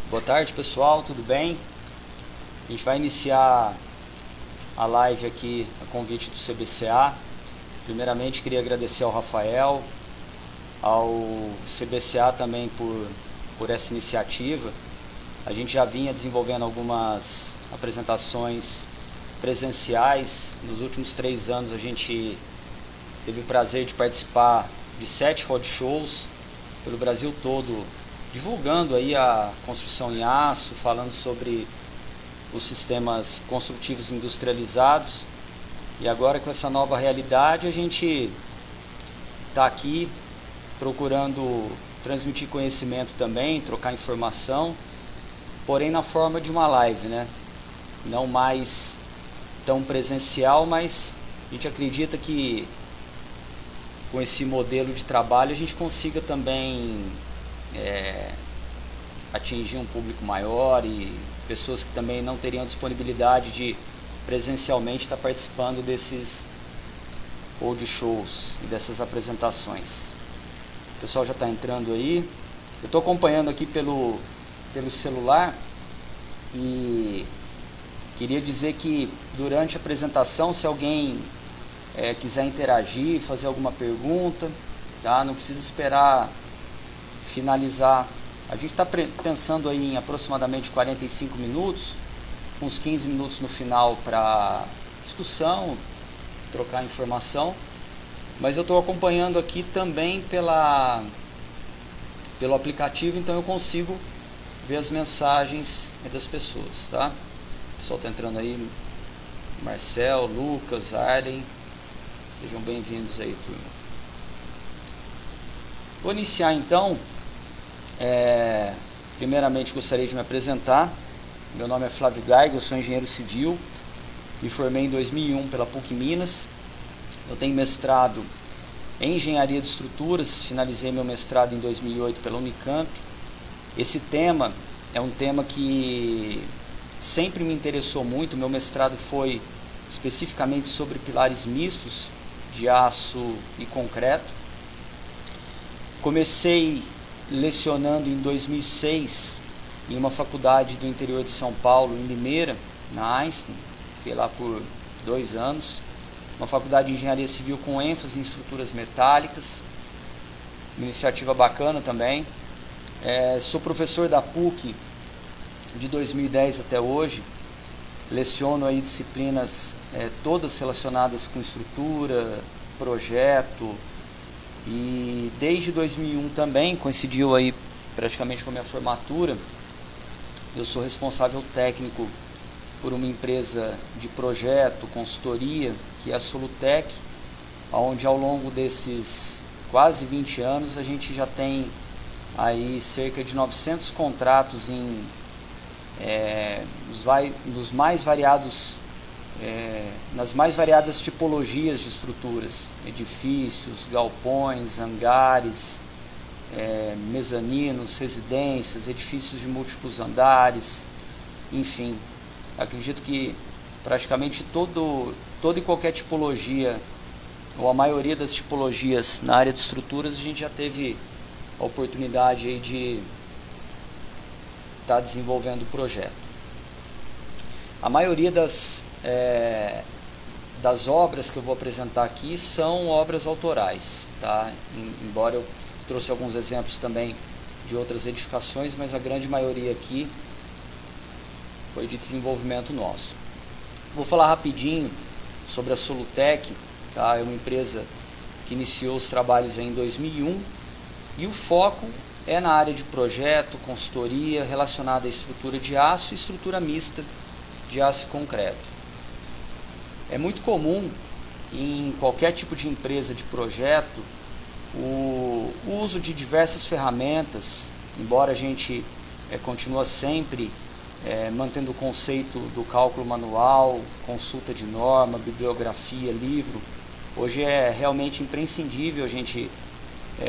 Boa tarde, pessoal, tudo bem? A gente vai iniciar a live aqui a convite do CBCA. Primeiramente queria agradecer ao Rafael, ao CBCA também por essa iniciativa. A gente já vinha desenvolvendo algumas apresentações presenciais. Nos últimos 3 anos a gente teve o prazer de participar de 7 roadshows pelo Brasil todo, divulgando aí a construção em aço, falando sobre os sistemas construtivos industrializados. E agora, com essa nova realidade, a gente está aqui procurando transmitir conhecimento também, trocar informação, porém na forma de uma live, né? Não mais tão presencial, mas a gente acredita que com esse modelo de trabalho a gente consiga também atingir um público maior e pessoas que também não teriam disponibilidade de presencialmente estar participando desses roadshows e dessas apresentações. O pessoal já está entrando aí. Eu estou acompanhando aqui pelo celular e queria dizer que durante a apresentação, se alguém quiser interagir, fazer alguma pergunta, tá? Não precisa esperar finalizar. A gente está pensando aí em aproximadamente 45 minutos, uns 15 minutos no final para discussão, trocar informação, mas eu estou acompanhando aqui também pelo aplicativo, então eu consigo ver as mensagens das pessoas, tá? O pessoal está entrando aí, Marcel, Lucas, Arlen, sejam bem-vindos aí, turma. Vou iniciar então. Primeiramente gostaria de me apresentar. Meu nome é Flávio Gaigo, eu sou engenheiro civil, me formei em 2001 pela PUC Minas. Eu tenho mestrado em engenharia de estruturas, finalizei meu mestrado em 2008 pela Unicamp. Esse tema é um tema que sempre me interessou muito. Meu mestrado foi especificamente sobre pilares mistos de aço e concreto. Comecei lecionando em 2006 em uma faculdade do interior de São Paulo, em Limeira, na Einstein. Fiquei lá por 2 anos. Uma faculdade de engenharia civil com ênfase em estruturas metálicas. Uma iniciativa bacana também. Sou professor da PUC de 2010 até hoje. Leciono aí disciplinas todas relacionadas com estrutura, projeto. E desde 2001 também, coincidiu aí praticamente com a minha formatura, eu sou responsável técnico por uma empresa de projeto, consultoria, que é a Solutec, onde ao longo desses quase 20 anos a gente já tem aí cerca de 900 contratos nos mais variados nas mais variadas tipologias de estruturas, edifícios, galpões, hangares, mezaninos, residências, edifícios de múltiplos andares, enfim. Acredito que praticamente toda e qualquer tipologia, ou a maioria das tipologias na área de estruturas, a gente já teve a oportunidade aí de estar desenvolvendo o projeto. A maioria das obras que eu vou apresentar aqui são obras autorais, tá? Embora eu trouxe alguns exemplos também de outras edificações, mas a grande maioria aqui foi de desenvolvimento nosso. Vou falar rapidinho sobre a Solutec, tá? É uma empresa que iniciou os trabalhos em 2001 e o foco é na área de projeto, consultoria relacionada à estrutura de aço e estrutura mista de aço e concreto. É muito comum em qualquer tipo de empresa de projeto o uso de diversas ferramentas, embora a gente continue sempre mantendo o conceito do cálculo manual, consulta de norma, bibliografia, livro. Hoje é realmente imprescindível a gente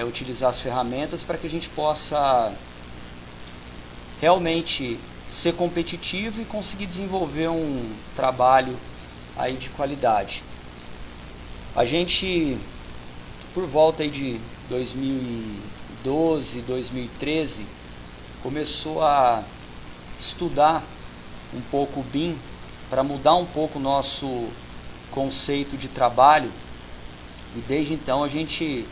utilizar as ferramentas para que a gente possa realmente ser competitivo e conseguir desenvolver um trabalho aí de qualidade. A gente, por volta aí de 2012, 2013, começou a estudar um pouco o BIM para mudar um pouco o nosso conceito de trabalho, e desde então a gente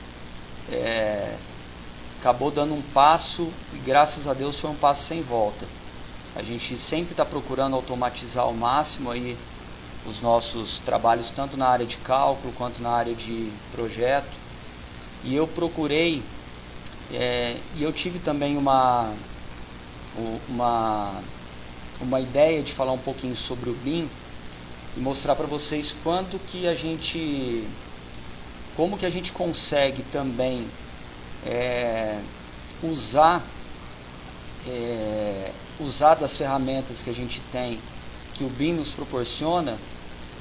acabou dando um passo, e graças a Deus foi um passo sem volta. A gente sempre está procurando automatizar ao máximo aí os nossos trabalhos, tanto na área de cálculo quanto na área de projeto. E eu procurei, e eu tive também uma ideia de falar um pouquinho sobre o BIM e mostrar para vocês como que a gente consegue também usar das ferramentas que a gente tem, que o BIM nos proporciona,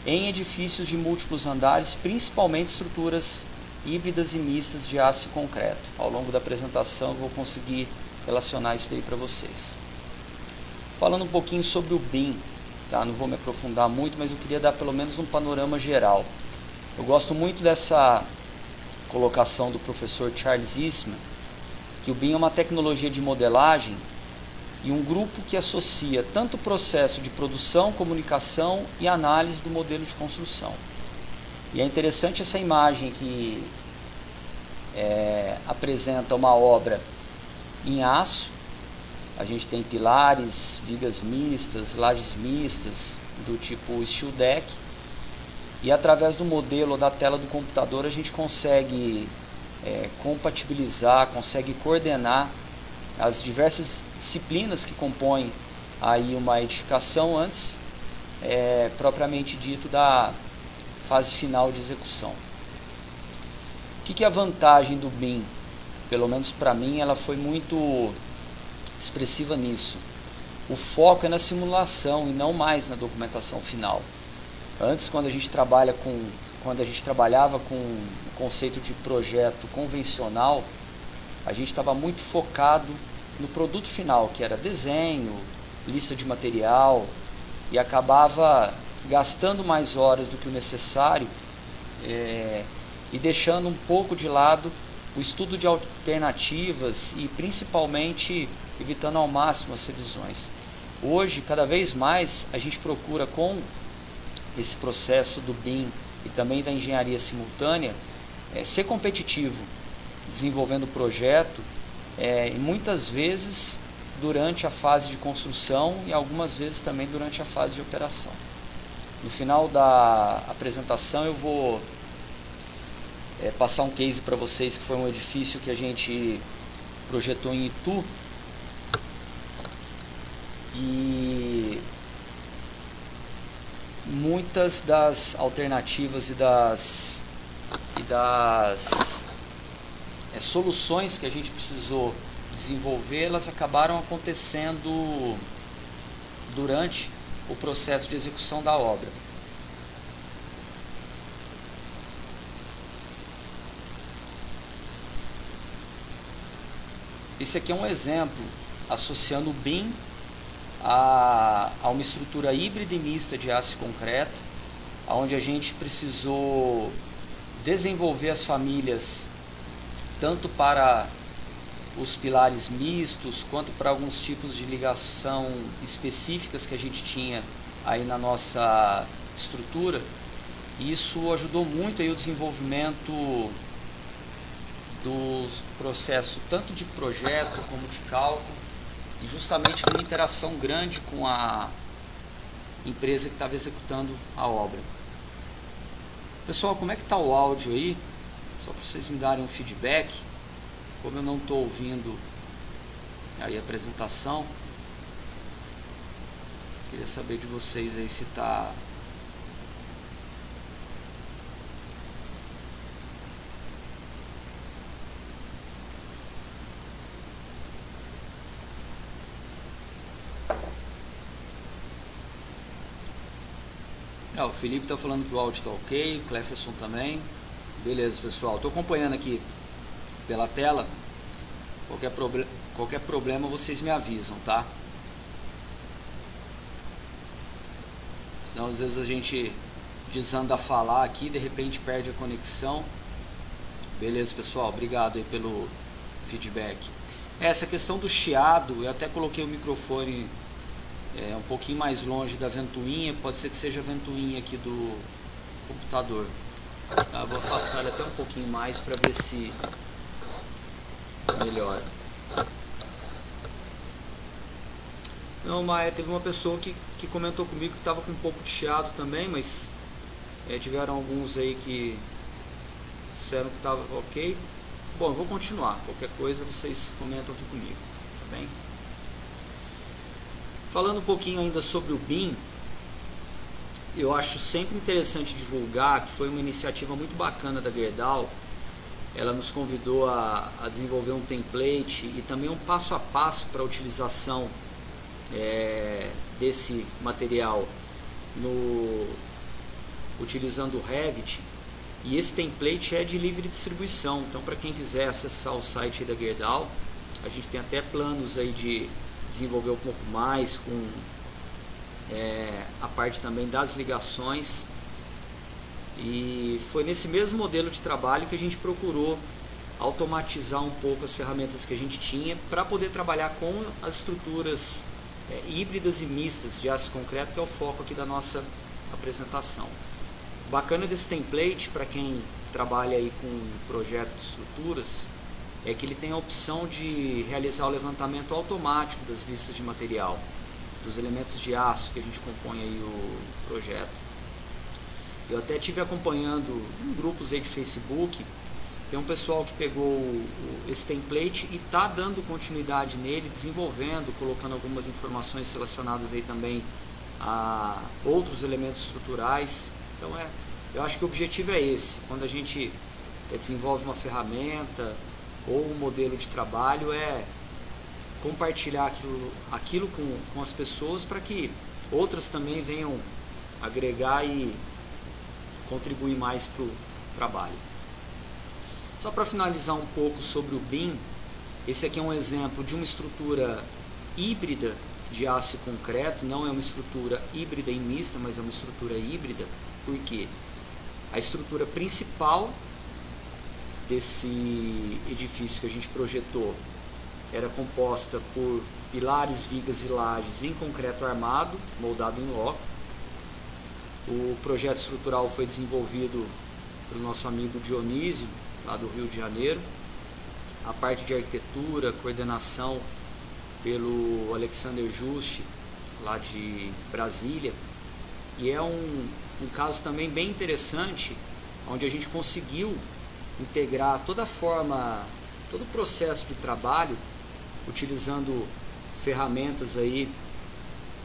em edifícios de múltiplos andares, principalmente estruturas híbridas e mistas de aço e concreto. Ao longo da apresentação eu vou conseguir relacionar isso daí para vocês. Falando um pouquinho sobre o BIM, tá? Não vou me aprofundar muito, mas eu queria dar pelo menos um panorama geral. Eu gosto muito dessa colocação do professor Charles Eastman, que o BIM é uma tecnologia de modelagem e um grupo que associa tanto o processo de produção, comunicação e análise do modelo de construção. E é interessante essa imagem que apresenta uma obra em aço. A gente tem pilares, vigas mistas, lajes mistas do tipo steel deck, e através do modelo ou da tela do computador a gente consegue compatibilizar, consegue coordenar as diversas disciplinas que compõem aí uma edificação antes propriamente dito da fase final de execução. O que é a vantagem do BIM? Pelo menos para mim ela foi muito expressiva nisso. O foco é na simulação e não mais na documentação final. Antes, quando a gente trabalhava com o conceito de projeto convencional, a gente estava muito focado no produto final, que era desenho, lista de material, e acabava gastando mais horas do que o necessário e deixando um pouco de lado o estudo de alternativas e principalmente evitando ao máximo as revisões. Hoje, cada vez mais, a gente procura, com esse processo do BIM e também da engenharia simultânea, ser competitivo, desenvolvendo o projeto, e muitas vezes durante a fase de construção e algumas vezes também durante a fase de operação. No final da apresentação eu vou passar um case para vocês, que foi um edifício que a gente projetou em Itu, e muitas das alternativas e das soluções que a gente precisou desenvolver, elas acabaram acontecendo durante o processo de execução da obra. Esse aqui é um exemplo associando o BIM a uma estrutura híbrida e mista de aço e concreto, onde a gente precisou desenvolver as famílias tanto para os pilares mistos quanto para alguns tipos de ligação específicas que a gente tinha aí na nossa estrutura. E isso ajudou muito aí o desenvolvimento do processo tanto de projeto como de cálculo, e justamente com uma interação grande com a empresa que estava executando a obra. Pessoal, como é que está o áudio aí? Só para vocês me darem um feedback. Como eu não estou ouvindo aí a apresentação, queria saber de vocês aí se está... O Felipe está falando que o áudio está ok, o Cleferson também. Beleza, pessoal, estou acompanhando aqui pela tela. Qualquer problema vocês me avisam, tá? Senão às vezes a gente desanda a falar aqui, de repente perde a conexão. Beleza, pessoal, obrigado aí pelo feedback. Essa questão do chiado, eu até coloquei o microfone um pouquinho mais longe da ventoinha, pode ser que seja a ventoinha aqui do computador. Tá, vou afastar ele até um pouquinho mais para ver se melhora. Não, Maia, teve uma pessoa que comentou comigo que estava com um pouco de chiado também, mas tiveram alguns aí que disseram que estava ok. Bom, eu vou continuar, qualquer coisa vocês comentam aqui comigo, tá bem? Falando um pouquinho ainda sobre o BIM, eu acho sempre interessante divulgar que foi uma iniciativa muito bacana da Gerdau. Ela nos convidou a desenvolver um template e também um passo a passo para a utilização desse material utilizando o Revit. E esse template é de livre distribuição, então para quem quiser acessar o site da Gerdau, a gente tem até planos aí de desenvolver um pouco mais com a parte também das ligações. E foi nesse mesmo modelo de trabalho que a gente procurou automatizar um pouco as ferramentas que a gente tinha para poder trabalhar com as estruturas híbridas e mistas de aço concreto, que é o foco aqui da nossa apresentação. O bacana desse template, para quem trabalha aí com projeto de estruturas, é que ele tem a opção de realizar o levantamento automático das listas de material, dos elementos de aço que a gente compõe aí o projeto. Eu até estive acompanhando em grupos aí de Facebook, tem um pessoal que pegou esse template e está dando continuidade nele, desenvolvendo, colocando algumas informações relacionadas aí também a outros elementos estruturais. Então eu acho que o objetivo é esse, quando a gente desenvolve uma ferramenta ou um modelo de trabalho, é compartilhar aquilo com as pessoas para que outras também venham agregar e contribuir mais para o trabalho. Só para finalizar um pouco sobre o BIM, esse aqui é um exemplo de uma estrutura híbrida de aço e concreto. Não é uma estrutura híbrida e mista, mas é uma estrutura híbrida, porque a estrutura principal desse edifício que a gente projetou era composta por pilares, vigas e lajes em concreto armado, moldado em loco. O projeto estrutural foi desenvolvido pelo nosso amigo Dionísio, lá do Rio de Janeiro. A parte de arquitetura, coordenação pelo Alexander Juste, lá de Brasília. E é um caso também bem interessante, onde a gente conseguiu integrar toda a forma, todo o processo de trabalho, utilizando ferramentas aí.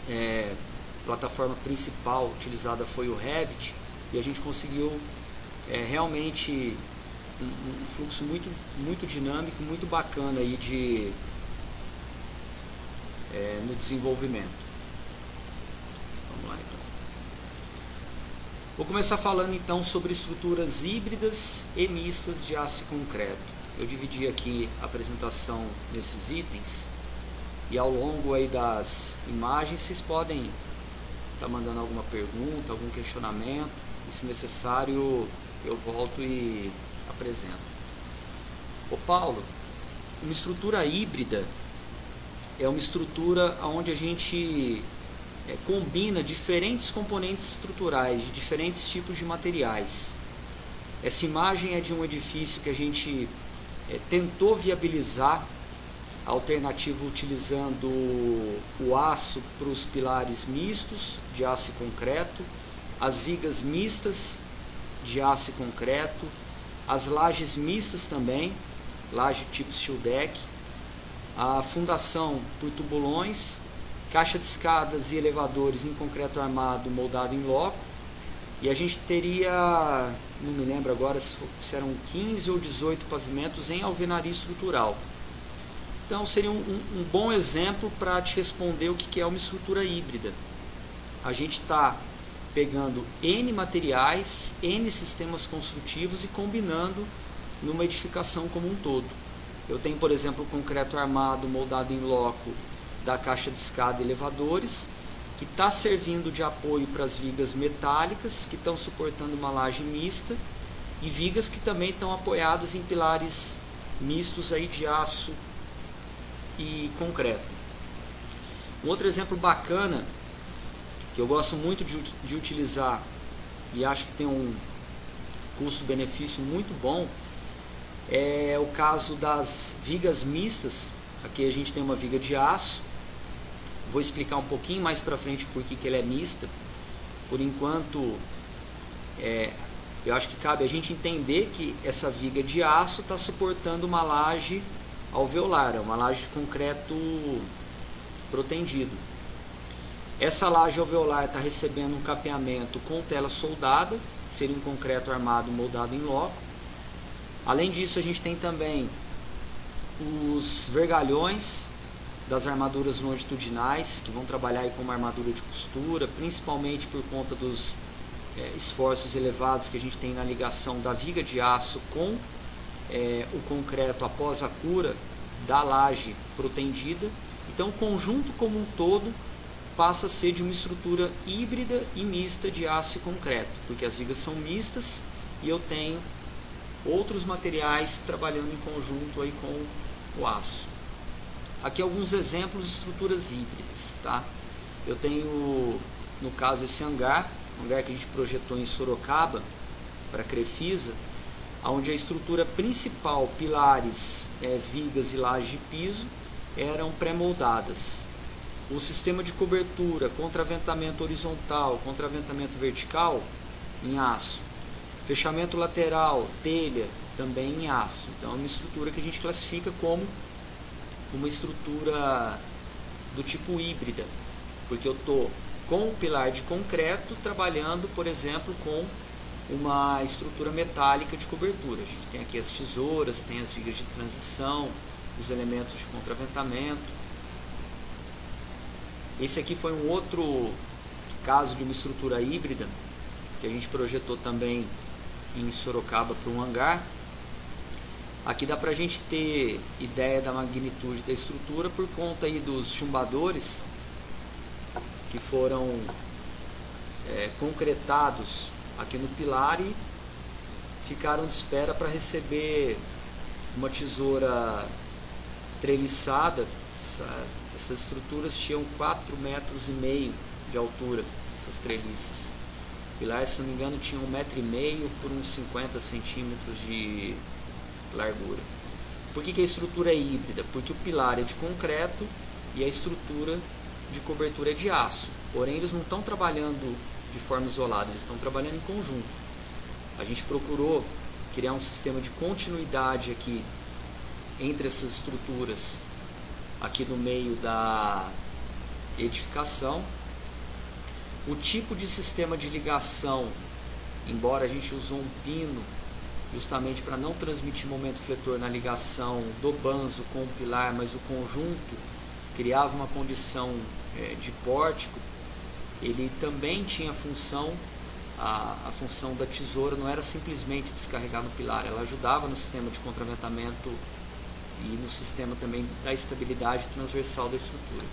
A plataforma principal utilizada foi o Revit, e a gente conseguiu realmente um fluxo muito dinâmico, muito bacana aí no desenvolvimento. Vamos lá então. Vou começar falando então sobre estruturas híbridas e mistas de aço e concreto. Eu dividi aqui a apresentação nesses itens, e ao longo aí das imagens vocês podem estar mandando alguma pergunta, algum questionamento, e se necessário eu volto e apresento. Ô Paulo, uma estrutura híbrida é uma estrutura onde a gente combina diferentes componentes estruturais de diferentes tipos de materiais. Essa imagem é de um edifício que a gente tentou viabilizar a alternativa utilizando o aço para os pilares mistos de aço e concreto, as vigas mistas de aço e concreto, as lajes mistas também, laje tipo steel deck, a fundação por tubulões, caixa de escadas e elevadores em concreto armado moldado em loco, e a gente teria, não me lembro agora se eram 15 ou 18 pavimentos em alvenaria estrutural. Então seria um bom exemplo para te responder o que é uma estrutura híbrida. A gente está pegando N materiais, N sistemas construtivos e combinando numa edificação como um todo. Eu tenho, por exemplo, o concreto armado moldado em loco da caixa de escada e elevadores, que está servindo de apoio para as vigas metálicas, que estão suportando uma laje mista, e vigas que também estão apoiadas em pilares mistos aí de aço e concreto. Um outro exemplo bacana, que eu gosto muito de utilizar e acho que tem um custo-benefício muito bom, é o caso das vigas mistas. Aqui a gente tem uma viga de aço, vou explicar um pouquinho mais para frente por que ela é mista. Por enquanto, eu acho que cabe a gente entender que essa viga de aço está suportando uma laje alveolar, uma laje de concreto protendido. Essa laje alveolar está recebendo um capeamento com tela soldada, seria um concreto armado moldado em loco. Além disso, a gente tem também os vergalhões das armaduras longitudinais, que vão trabalhar aí como armadura de costura, principalmente por conta dos esforços elevados que a gente tem na ligação da viga de aço com o concreto após a cura da laje protendida. Então o conjunto como um todo passa a ser de uma estrutura híbrida e mista de aço e concreto, porque as vigas são mistas e eu tenho outros materiais trabalhando em conjunto aí com o aço. Aqui alguns exemplos de estruturas híbridas, tá? Eu tenho, no caso, esse hangar que a gente projetou em Sorocaba para a Crefisa, onde a estrutura principal, pilares, vigas e laje de piso, eram pré-moldadas. O sistema de cobertura, contraventamento horizontal, contraventamento vertical, em aço. Fechamento lateral, telha, também em aço. Então é uma estrutura que a gente classifica como uma estrutura do tipo híbrida, porque eu estou com o pilar de concreto trabalhando, por exemplo, com uma estrutura metálica de cobertura. A gente tem aqui as tesouras, tem as vigas de transição, os elementos de contraventamento. Esse aqui foi um outro caso de uma estrutura híbrida que a gente projetou também em Sorocaba para um hangar. Aqui dá para a gente ter ideia da magnitude da estrutura por conta aí dos chumbadores que foram concretados aqui no pilar e ficaram de espera para receber uma tesoura treliçada. Essas estruturas tinham 4,5 metros de altura, essas treliças. O pilar, se não me engano, tinha 1,5 metro por uns 50 centímetros de largura. Por que a estrutura é híbrida? Porque o pilar é de concreto e a estrutura de cobertura é de aço. Porém, eles não estão trabalhando de forma isolada, eles estão trabalhando em conjunto. A gente procurou criar um sistema de continuidade aqui entre essas estruturas, aqui no meio da edificação. O tipo de sistema de ligação, embora a gente usou um pino justamente para não transmitir momento fletor na ligação do banzo com o pilar, mas o conjunto criava uma condição de pórtico, ele também tinha função, a função da tesoura não era simplesmente descarregar no pilar, ela ajudava no sistema de contraventamento e no sistema também da estabilidade transversal da estrutura.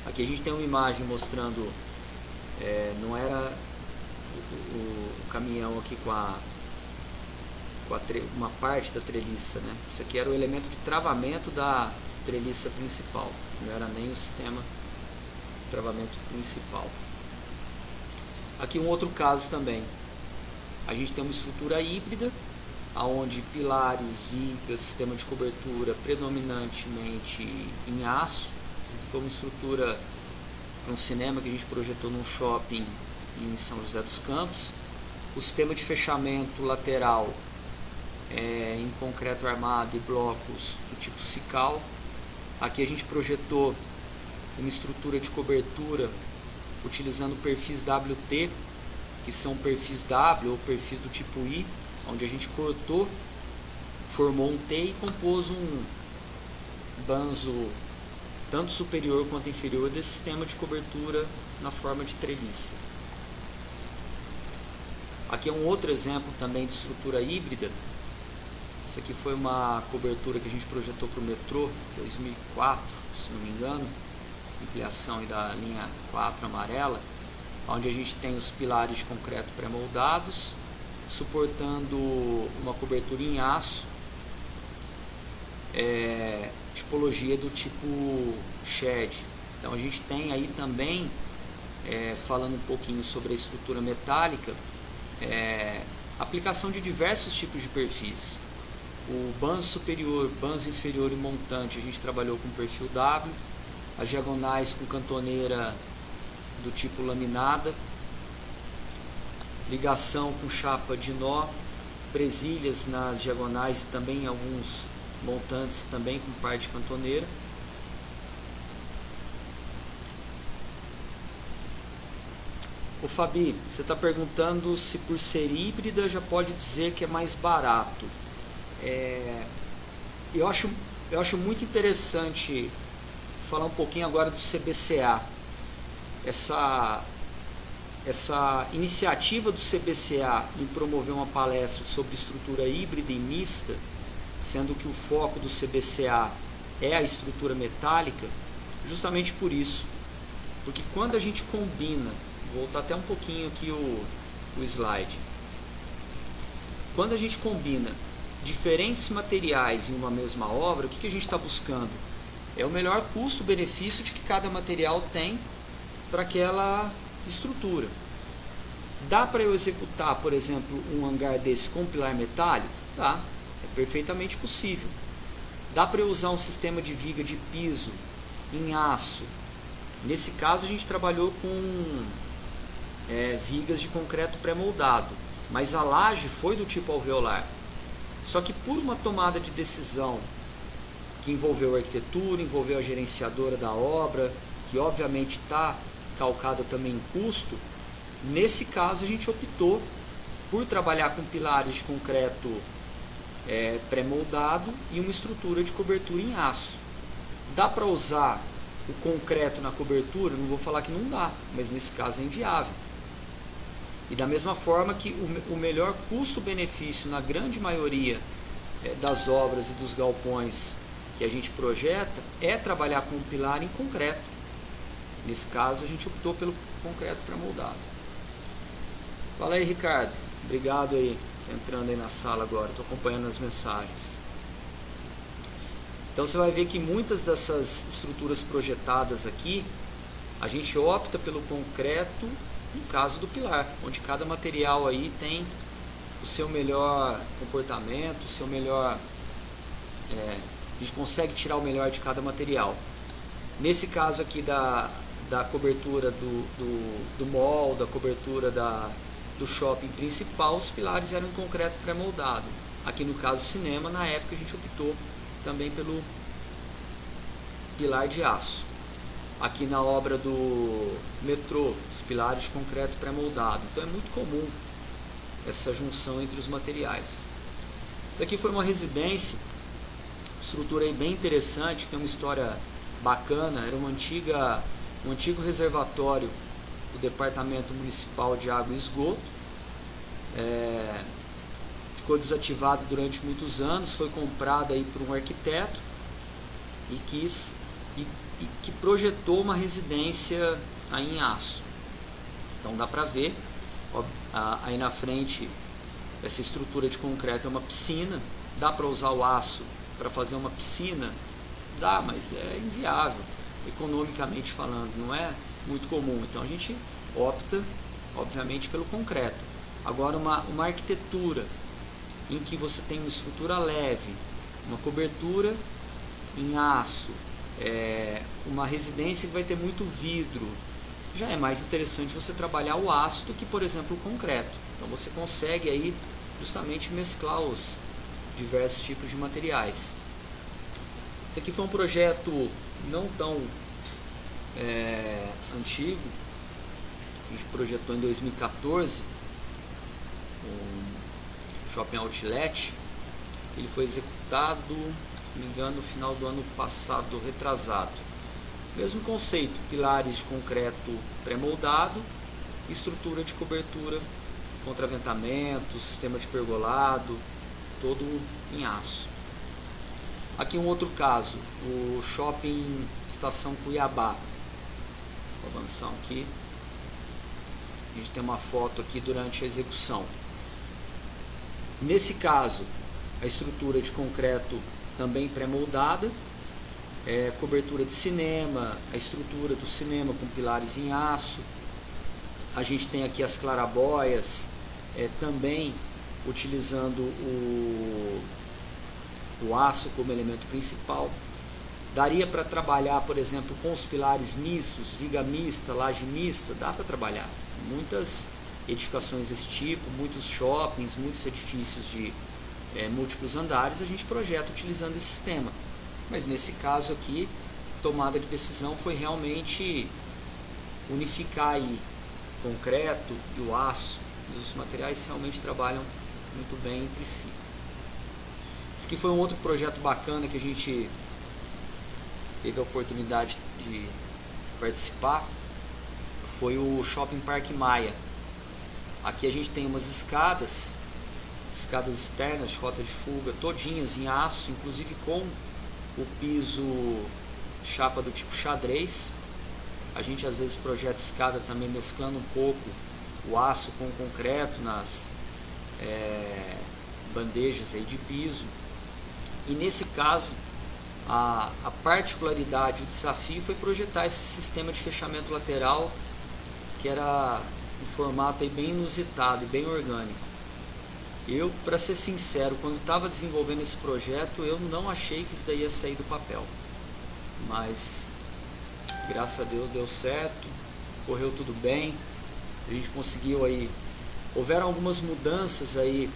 Aqui a gente tem uma imagem mostrando, não era o caminhão aqui com uma parte da treliça, né? Isso aqui era o elemento de travamento da treliça principal, não era nem o sistema de travamento principal. Aqui um outro caso também, a gente tem uma estrutura híbrida, onde pilares, vigas, sistema de cobertura predominantemente em aço. Isso aqui foi uma estrutura para um cinema que a gente projetou num shopping em São José dos Campos. O sistema de fechamento lateral em concreto armado e blocos do tipo Cical. Aqui a gente projetou uma estrutura de cobertura utilizando perfis WT, que são perfis W ou perfis do tipo I, onde a gente cortou, formou um T e compôs um banzo tanto superior quanto inferior desse sistema de cobertura na forma de treliça. Aqui é um outro exemplo também de estrutura híbrida. Isso aqui foi uma cobertura que a gente projetou para o metrô 2004, se não me engano, ampliação da linha 4 amarela, onde a gente tem os pilares de concreto pré-moldados, suportando uma cobertura em aço, tipologia do tipo shed, Então a gente tem aí também, falando um pouquinho sobre a estrutura metálica, aplicação de diversos tipos de perfis. O banzo superior, banzo inferior e montante a gente trabalhou com perfil W, as diagonais com cantoneira do tipo laminada, ligação com chapa de nó, presilhas nas diagonais e também alguns montantes também com parte cantoneira. O Fabi, você está perguntando se por ser híbrida já pode dizer que é mais barato. Eu acho muito interessante falar um pouquinho agora do CBCA. Essa iniciativa do CBCA em promover uma palestra sobre estrutura híbrida e mista, sendo que o foco do CBCA é a estrutura metálica, justamente por isso. Porque quando a gente combina, vou voltar até um pouquinho aqui o slide. Quando a gente combina diferentes materiais em uma mesma obra, o que a gente está buscando? É o melhor custo-benefício de que cada material tem para aquela estrutura. Dá para eu executar, por exemplo, um hangar desse com pilar metálico? Dá, é perfeitamente possível. Dá para eu usar um sistema de viga de piso em aço? Nesse caso a gente trabalhou com vigas de concreto pré-moldado, mas a laje foi do tipo alveolar. Só que por uma tomada de decisão que envolveu a arquitetura, envolveu a gerenciadora da obra, que obviamente está calcada também em custo, nesse caso a gente optou por trabalhar com pilares de concreto pré-moldado e uma estrutura de cobertura em aço. Dá para usar o concreto na cobertura? Não vou falar que não dá, mas nesse caso é inviável. E da mesma forma que o melhor custo-benefício na grande maioria das obras e dos galpões que a gente projeta é trabalhar com um pilar em concreto. Nesse caso a gente optou pelo concreto pré-moldado. Fala aí, Ricardo. Obrigado aí, tá entrando aí na sala agora, estou acompanhando as mensagens. Então você vai ver que muitas dessas estruturas projetadas aqui, a gente opta pelo concreto no caso do pilar, onde cada material aí tem o seu melhor comportamento, o seu melhor... a gente consegue tirar o melhor de cada material. Nesse caso aqui da cobertura do mall, da cobertura do shopping principal, os pilares eram em concreto pré-moldado. Aqui no caso cinema, na época a gente optou também pelo pilar de aço. Aqui na obra do metrô, os pilares de concreto pré-moldado. Então é muito comum essa junção entre os materiais. Isso daqui foi uma residência, estrutura aí bem interessante, tem uma história bacana. Era um antigo reservatório do Departamento Municipal de Água e Esgoto. Ficou desativado durante muitos anos, foi comprada aí por um arquiteto e que projetou uma residência aí em aço. Então dá para ver, aí na frente, essa estrutura de concreto é uma piscina. Dá para usar o aço para fazer uma piscina? Dá, mas é inviável, economicamente falando, não é muito comum. Então a gente opta, obviamente, pelo concreto. Agora uma arquitetura em que você tem uma estrutura leve, uma cobertura em aço, uma residência que vai ter muito vidro, já é mais interessante você trabalhar o aço do que, por exemplo, o concreto. Então você consegue aí justamente mesclar os diversos tipos de materiais. Esse aqui foi um projeto não tão antigo, a gente projetou em 2014, um shopping outlet. Ele foi executado, se não me engano, no final do ano passado, retrasado. Mesmo conceito, pilares de concreto pré-moldado, estrutura de cobertura, contraventamento, sistema de pergolado, todo em aço. Aqui um outro caso, o shopping Estação Cuiabá. Vou avançar aqui. A gente tem uma foto aqui durante a execução. Nesse caso, a estrutura de concreto também pré-moldada, cobertura de cinema, a estrutura do cinema com pilares em aço. A gente tem aqui as clarabóias, também utilizando o aço como elemento principal. Daria para trabalhar, por exemplo, com os pilares mistos, viga mista, laje mista, dá para trabalhar. Muitas edificações desse tipo, muitos shoppings, muitos edifícios de múltiplos andares, a gente projeta utilizando esse sistema. Mas nesse caso aqui, tomada de decisão foi realmente unificar aí o concreto e o aço. Os materiais realmente trabalham muito bem entre si. Esse aqui foi um outro projeto bacana que a gente teve a oportunidade de participar, foi o Shopping Parque Maia. Aqui a gente tem umas escadas externas de rota de fuga, todinhas em aço, inclusive com o piso chapa do tipo xadrez. A gente às vezes projeta escada também mesclando um pouco o aço com o concreto nas bandejas aí de piso. E nesse caso, a particularidade, o desafio foi projetar esse sistema de fechamento lateral, que era um formato aí bem inusitado e bem orgânico. Eu, para ser sincero, quando estava desenvolvendo esse projeto, eu não achei que isso daí ia sair do papel. Mas, graças a Deus, deu certo, correu tudo bem, a gente conseguiu aí. Houveram algumas mudanças aí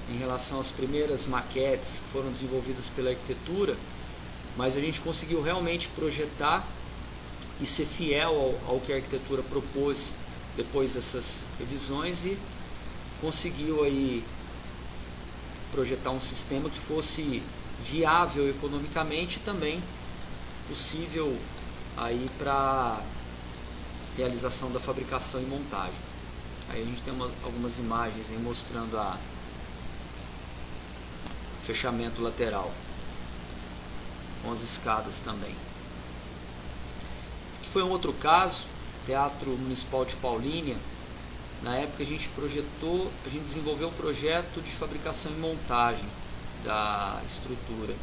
em relação às primeiras maquetes que foram desenvolvidas pela arquitetura, mas a gente conseguiu realmente projetar e ser fiel ao que a arquitetura propôs depois dessas revisões, e conseguiu aí projetar um sistema que fosse viável economicamente e também possível aí para realização da fabricação e montagem. Aí a gente tem algumas imagens aí mostrando o fechamento lateral com as escadas também. Esse aqui foi um outro caso, Teatro Municipal de Paulínia. Na época a gente desenvolveu um projeto de fabricação e montagem da estrutura.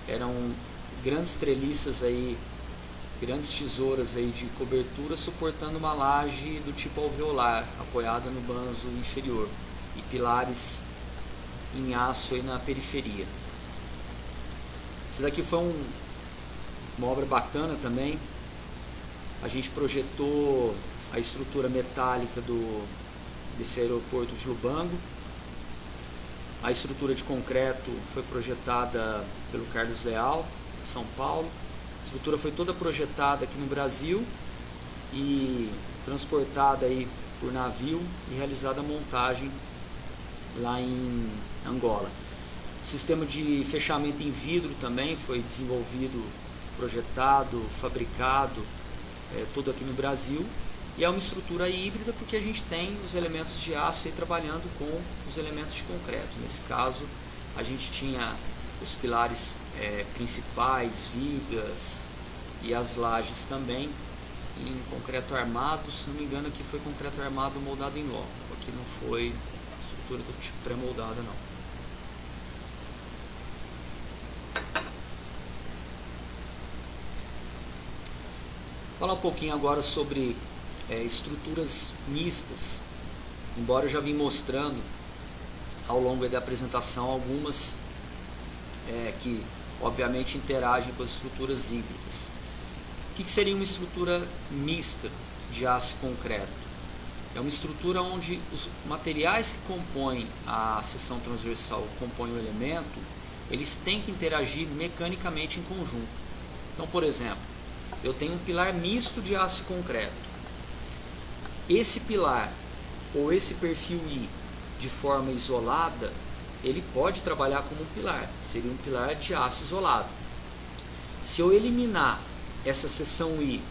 Eram grandes treliças aí, grandes tesouras aí de cobertura suportando uma laje do tipo alveolar, apoiada no banzo inferior, e pilares em aço aí na periferia. Esse daqui foi uma obra bacana também. A gente projetou a estrutura metálica desse aeroporto de Lubango. A estrutura de concreto foi projetada pelo Carlos Leal, de São Paulo. A estrutura foi toda projetada aqui no Brasil e transportada aí por navio e realizada a montagem lá em Angola. O sistema de fechamento em vidro também foi desenvolvido, projetado, fabricado, tudo aqui no Brasil. E é uma estrutura híbrida porque a gente tem os elementos de aço aí trabalhando com os elementos de concreto. Nesse caso, a gente tinha os pilares principais, vigas e as lajes também em concreto armado. Se não me engano, aqui foi concreto armado moldado em loco. Aqui não foi estrutura do tipo pré-moldada, não. Falar um pouquinho agora sobre estruturas mistas. Embora eu já vim mostrando ao longo da apresentação algumas que obviamente interagem com as estruturas híbridas. O que seria uma estrutura mista de aço e concreto? É uma estrutura onde os materiais que compõem a seção transversal, compõem o elemento, eles têm que interagir mecanicamente em conjunto. Então, por exemplo, eu tenho um pilar misto de aço e concreto. Esse pilar ou esse perfil I de forma isolada, ele pode trabalhar como um pilar, seria um pilar de aço isolado. Se eu eliminar essa seção I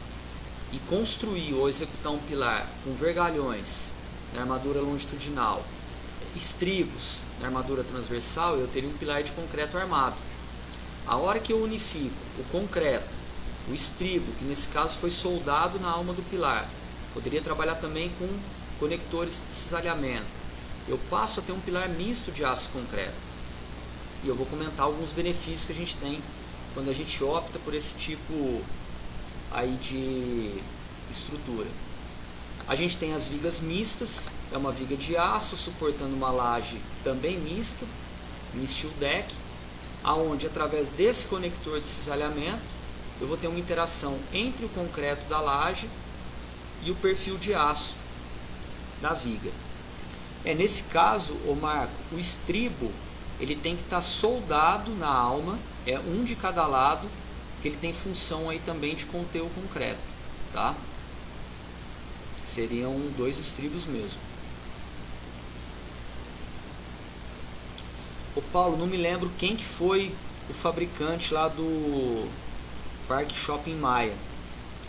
e construir ou executar um pilar com vergalhões na armadura longitudinal, estribos na armadura transversal, eu teria um pilar de concreto armado. A hora que eu unifico o concreto, o estribo, que nesse caso foi soldado na alma do pilar, poderia trabalhar também com conectores de cisalhamento. Eu passo a ter um pilar misto de aço e concreto. E eu vou comentar alguns benefícios que a gente tem quando a gente opta por esse tipo aí de estrutura. A gente tem as vigas mistas, é uma viga de aço suportando uma laje também mista, em steel deck, aonde através desse conector de cisalhamento eu vou ter uma interação entre o concreto da laje e o perfil de aço da viga. Nesse caso, Marco, o estribo ele tem que estar soldado na alma, um de cada lado, que ele tem função aí também de conter o concreto, tá? Seriam 2 estribos mesmo. Ô Paulo, não me lembro quem que foi o fabricante lá do Parque Shopping Maia.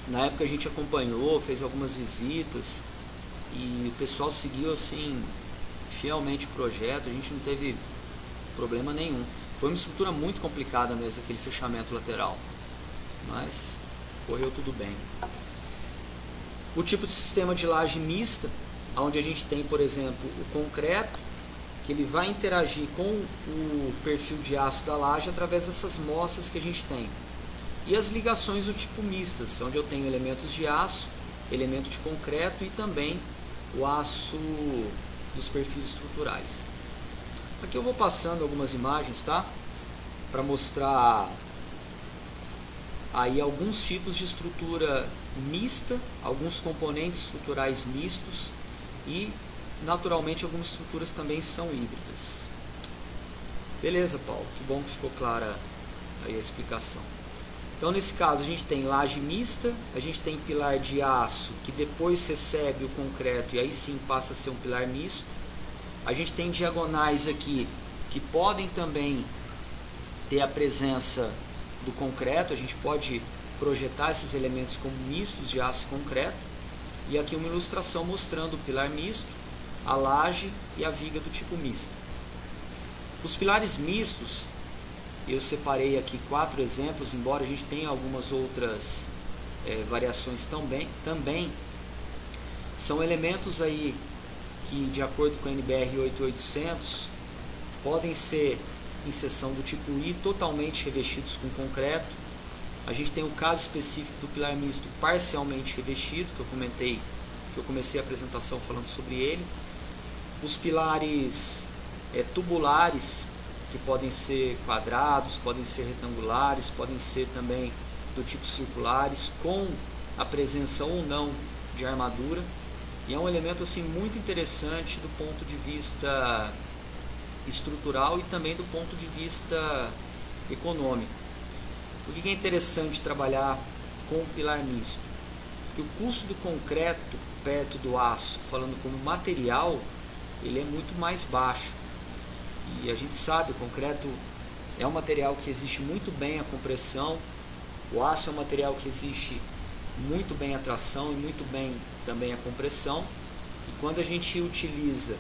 Na época a gente acompanhou, fez algumas visitas e o pessoal seguiu assim fielmente o projeto, a gente não teve problema nenhum. Foi uma estrutura muito complicada mesmo, aquele fechamento lateral, mas correu tudo bem. O tipo de sistema de laje mista, onde a gente tem, por exemplo, o concreto, que ele vai interagir com o perfil de aço da laje através dessas moças que a gente tem. E as ligações do tipo mistas, onde eu tenho elementos de aço, elemento de concreto e também o aço dos perfis estruturais. Aqui eu vou passando algumas imagens, tá? Para mostrar aí alguns tipos de estrutura mista, alguns componentes estruturais mistos e naturalmente algumas estruturas também são híbridas. Beleza, Paulo, que bom que ficou clara aí a explicação. Então nesse caso a gente tem laje mista, a gente tem pilar de aço que depois recebe o concreto e aí sim passa a ser um pilar misto. A gente tem diagonais aqui que podem também ter a presença do concreto, a gente pode projetar esses elementos como mistos de aço e concreto. E aqui uma ilustração mostrando o pilar misto, a laje e a viga do tipo mista. Os pilares mistos, eu separei aqui 4 exemplos, embora a gente tenha algumas outras variações também. São elementos aí que, de acordo com a NBR 8800, podem ser em seção do tipo I, totalmente revestidos com concreto. A gente tem o caso específico do pilar misto parcialmente revestido, que eu comentei, que eu comecei a apresentação falando sobre ele. Os pilares tubulares, que podem ser quadrados, podem ser retangulares, podem ser também do tipo circulares, com a presença ou não de armadura. E é um elemento assim muito interessante do ponto de vista estrutural e também do ponto de vista econômico. Por que é interessante trabalhar com o pilar misto? Porque o custo do concreto perto do aço, falando como material, ele é muito mais baixo. E a gente sabe, o concreto é um material que resiste muito bem à compressão, o aço é um material que resiste muito bem à tração e muito bem também à compressão. E quando a gente utiliza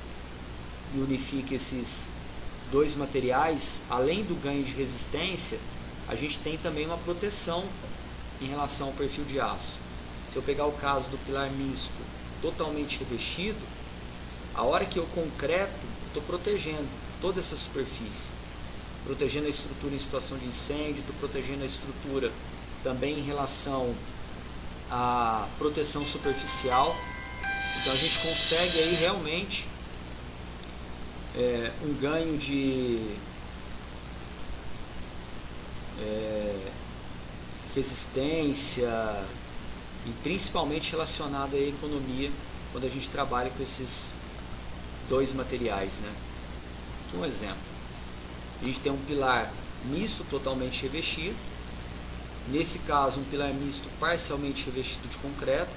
e unifica esses 2 materiais, além do ganho de resistência, a gente tem também uma proteção em relação ao perfil de aço. Se eu pegar o caso do pilar misto totalmente revestido, a hora que eu concreto, estou protegendo toda essa superfície, protegendo a estrutura em situação de incêndio, estou protegendo a estrutura também em relação à proteção superficial. Então a gente consegue aí realmente um ganho de resistência e principalmente relacionado à economia quando a gente trabalha com esses 2 materiais, né? Aqui um exemplo. A gente tem um pilar misto totalmente revestido. Nesse caso, um pilar misto parcialmente revestido de concreto.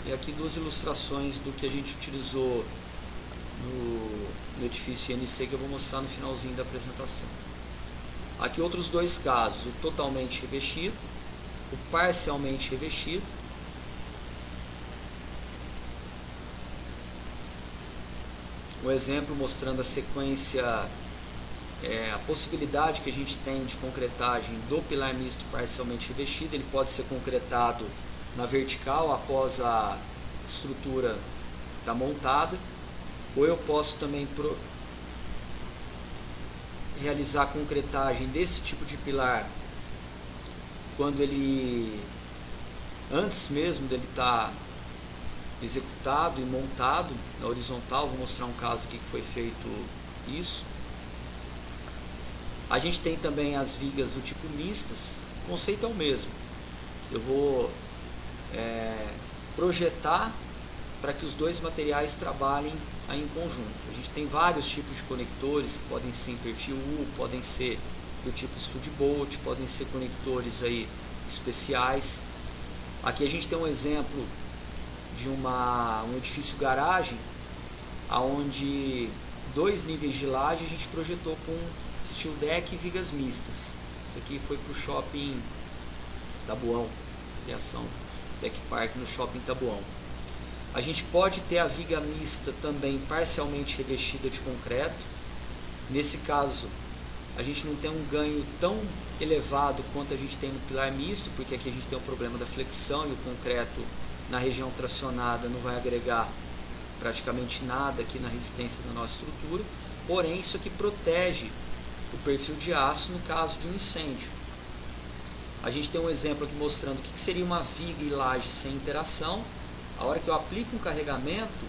E aqui 2 ilustrações do que a gente utilizou no edifício INC, que eu vou mostrar no finalzinho da apresentação. Aqui outros 2 casos, o totalmente revestido, o parcialmente revestido. Um exemplo mostrando a sequência, a possibilidade que a gente tem de concretagem do pilar misto parcialmente revestido. Ele pode ser concretado na vertical após a estrutura estar montada, ou eu posso também realizar a concretagem desse tipo de pilar quando ele, antes mesmo dele estar executado e montado na horizontal, vou mostrar um caso aqui que foi feito isso. A gente tem também as vigas do tipo mistas, o conceito é o mesmo. Eu vou projetar para que os dois materiais trabalhem aí em conjunto. A gente tem vários tipos de conectores que podem ser em perfil U, podem ser do tipo Stud Bolt, podem ser conectores aí especiais. Aqui a gente tem um exemplo de um edifício garagem, onde 2 níveis de laje a gente projetou com steel deck e vigas mistas. Isso aqui foi para o shopping Taboão, criação Deck Park no shopping Taboão. A gente pode ter a viga mista também parcialmente revestida de concreto. Nesse caso, a gente não tem um ganho tão elevado quanto a gente tem no pilar misto, porque aqui a gente tem o problema da flexão e o concreto na região tracionada não vai agregar praticamente nada aqui na resistência da nossa estrutura. Porém, isso aqui protege o perfil de aço no caso de um incêndio. A gente tem um exemplo aqui mostrando o que seria uma viga e laje sem interação. A hora que eu aplico um carregamento,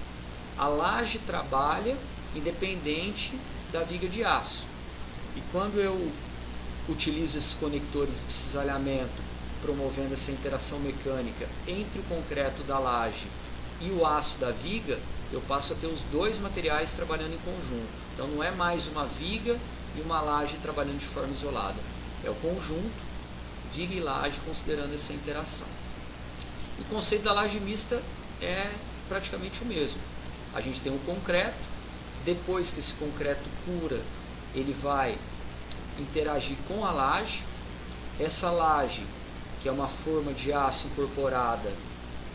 a laje trabalha independente da viga de aço. E quando eu utilizo esses conectores de cisalhamento, promovendo essa interação mecânica entre o concreto da laje e o aço da viga, eu passo a ter os dois materiais trabalhando em conjunto. Então não é mais uma viga e uma laje trabalhando de forma isolada. É o conjunto, viga e laje, considerando essa interação. O conceito da laje mista é praticamente o mesmo. A gente tem um concreto, depois que esse concreto cura, ele vai interagir com a laje. Essa laje, que é uma forma de aço incorporada,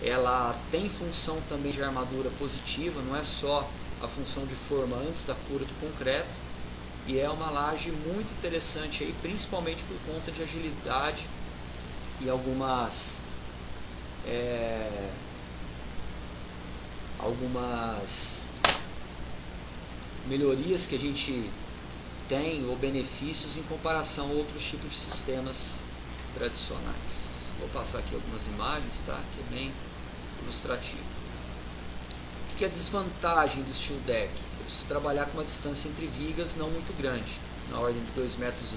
ela tem função também de armadura positiva, não é só a função de forma antes da cura do concreto, e é uma laje muito interessante aí, principalmente por conta de agilidade e algumas melhorias que a gente tem ou benefícios em comparação a outros tipos de sistemas tradicionais. Vou passar aqui algumas imagens, tá? Que é bem ilustrativo. O que é a desvantagem do steel deck? Eu preciso trabalhar com uma distância entre vigas não muito grande, na ordem de 2,5 metros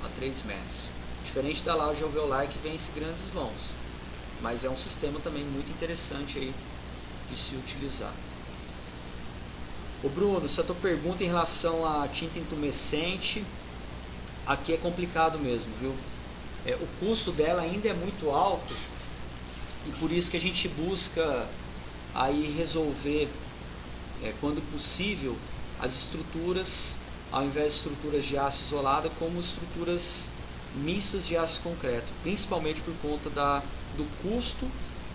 a 3 metros. Diferente da laje alveolar, que vence grandes vãos, mas é um sistema também muito interessante aí de se utilizar. Ô Bruno, essa tua pergunta em relação à tinta intumescente, aqui é complicado mesmo, viu? O custo dela ainda é muito alto e por isso que a gente busca aí resolver, quando possível, as estruturas, ao invés de estruturas de aço isolada, como estruturas mistas de aço concreto, principalmente por conta do custo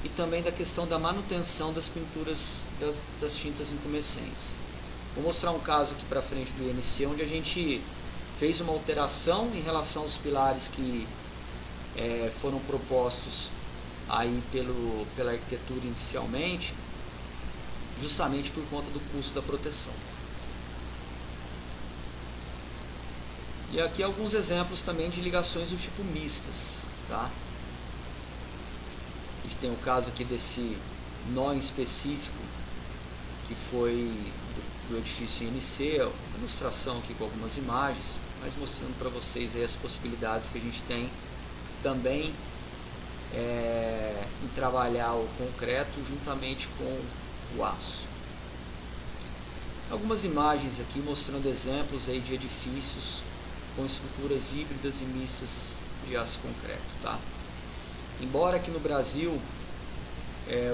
e também da questão da manutenção das pinturas das tintas intumescentes. Vou mostrar um caso aqui para frente do INC, onde a gente fez uma alteração em relação aos pilares que foram propostos aí pela arquitetura inicialmente, justamente por conta do custo da proteção. E aqui alguns exemplos também de ligações do tipo mistas, tá? A gente tem o caso aqui desse nó em específico, que foi do edifício INC, uma ilustração aqui com algumas imagens, mas mostrando para vocês aí as possibilidades que a gente tem também em trabalhar o concreto juntamente com o aço. Algumas imagens aqui mostrando exemplos aí de edifícios com estruturas híbridas e mistas de aço concreto, tá? Embora aqui no Brasil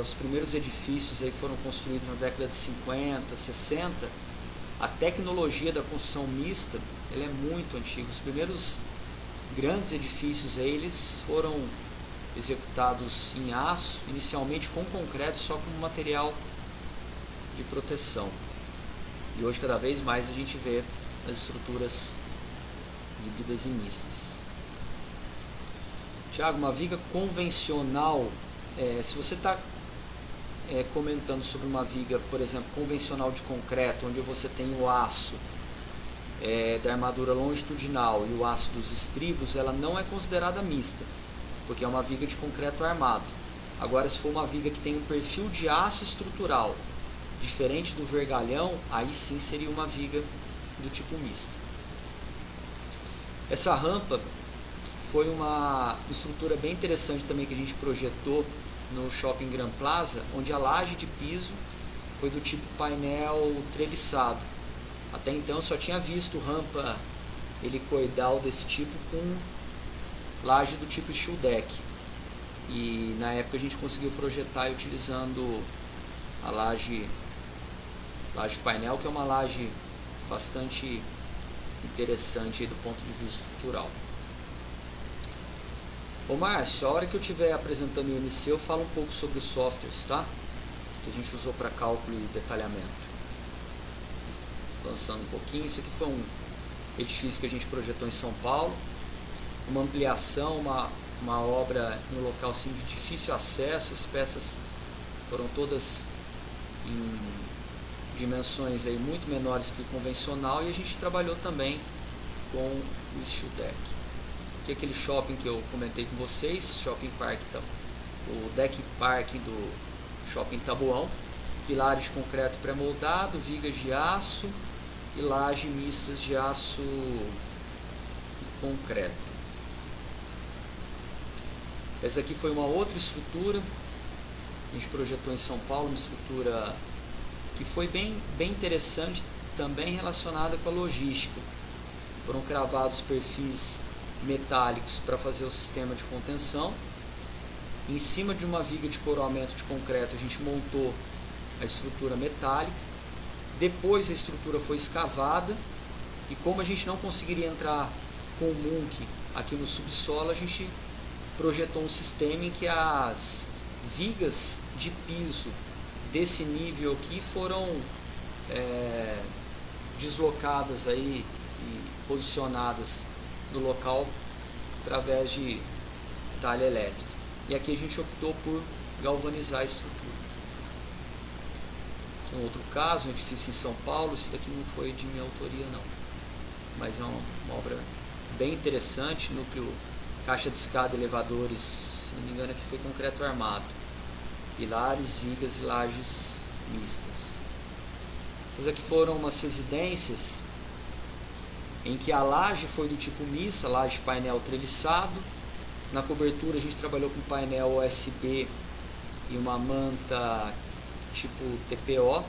os primeiros edifícios aí foram construídos na década de 50, 60, a tecnologia da construção mista ela é muito antiga. Os primeiros grandes edifícios aí, eles foram executados em aço, inicialmente com concreto, só como material de proteção. E hoje cada vez mais a gente vê as estruturas híbridas e mistas. Tiago, uma viga convencional, se você está comentando sobre uma viga, por exemplo, convencional de concreto, onde você tem o aço da armadura longitudinal e o aço dos estribos, ela não é considerada mista. porque é uma viga de concreto armado. Agora, se for uma viga que tem um perfil de aço estrutural diferente do vergalhão, aí sim seria uma viga do tipo mista. Essa rampa foi uma estrutura bem interessante também que a gente projetou no Shopping Gran Plaza, onde a laje de piso foi do tipo painel treliçado. Até então eu só tinha visto rampa helicoidal desse tipo com laje do tipo steel deck. E na época a gente conseguiu projetar utilizando a laje painel, que é uma laje bastante interessante do ponto de vista estrutural. Ô Márcio, a hora que eu estiver apresentando o INC, eu falo um pouco sobre os softwares, tá? Que a gente usou para cálculo e detalhamento. Avançando um pouquinho, isso aqui foi um edifício que a gente projetou em São Paulo, uma ampliação, uma obra no local assim, de difícil acesso. As peças foram todas em dimensões aí muito menores que o convencional, e a gente trabalhou também com o steel deck. Aqui é aquele shopping que eu comentei com vocês, Shopping Park, o deck park do Shopping Taboão, pilares de concreto pré-moldado, vigas de aço e laje mistas de aço e concreto. Essa aqui foi uma outra estrutura que a gente projetou em São Paulo, uma estrutura que foi bem interessante, também relacionada com a logística. Foram cravados perfis metálicos para fazer o sistema de contenção. Em cima de uma viga de coroamento de concreto a gente montou a estrutura metálica. Depois a estrutura foi escavada, e como a gente não conseguiria entrar com o MUNC aqui no subsolo, a gente projetou um sistema em que as vigas de piso desse nível aqui foram deslocadas aí e posicionadas no local através de talha elétrica. E aqui a gente optou por galvanizar a estrutura. Aqui um outro caso, um edifício em São Paulo. Esse daqui não foi de minha autoria não, mas é uma obra bem interessante. Núcleo, caixa de escada, elevadores, se não me engano aqui foi concreto armado, pilares, vigas e lajes mistas. Essas aqui foram umas residências em que a laje foi do tipo mista, laje painel treliçado. Na cobertura a gente trabalhou com painel OSB e uma manta tipo TPO,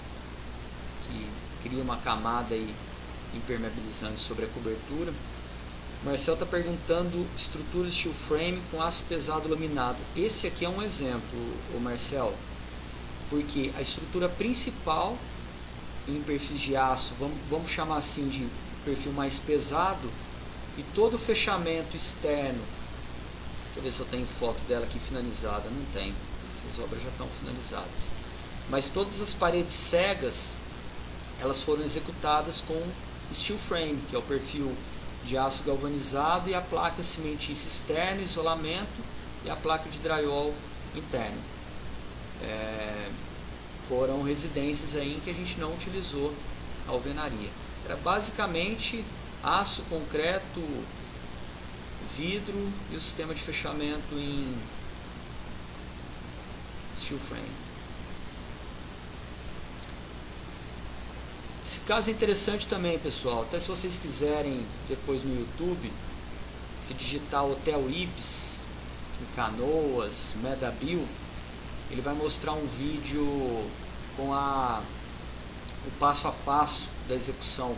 que cria uma camada aí impermeabilizante sobre a cobertura. O Marcel está perguntando estrutura steel frame com aço pesado laminado. Esse aqui é um exemplo, o Marcel, porque a estrutura principal em perfis de aço, vamos chamar assim de perfil mais pesado, e todo o fechamento externo, deixa eu ver se eu tenho foto dela aqui finalizada, não tem, essas obras já estão finalizadas, mas todas as paredes cegas, elas foram executadas com steel frame, que é o perfil de aço galvanizado, e a placa cimentícia externa, isolamento, e a placa de drywall interno. Foram residências aí em que a gente não utilizou a alvenaria. Era basicamente aço, concreto, vidro e o sistema de fechamento em steel frame. Esse caso é interessante também, pessoal. Até se vocês quiserem depois no YouTube, se digitar Hotel Ibis em Canoas, Medaville, ele vai mostrar um vídeo com o passo a passo da execução.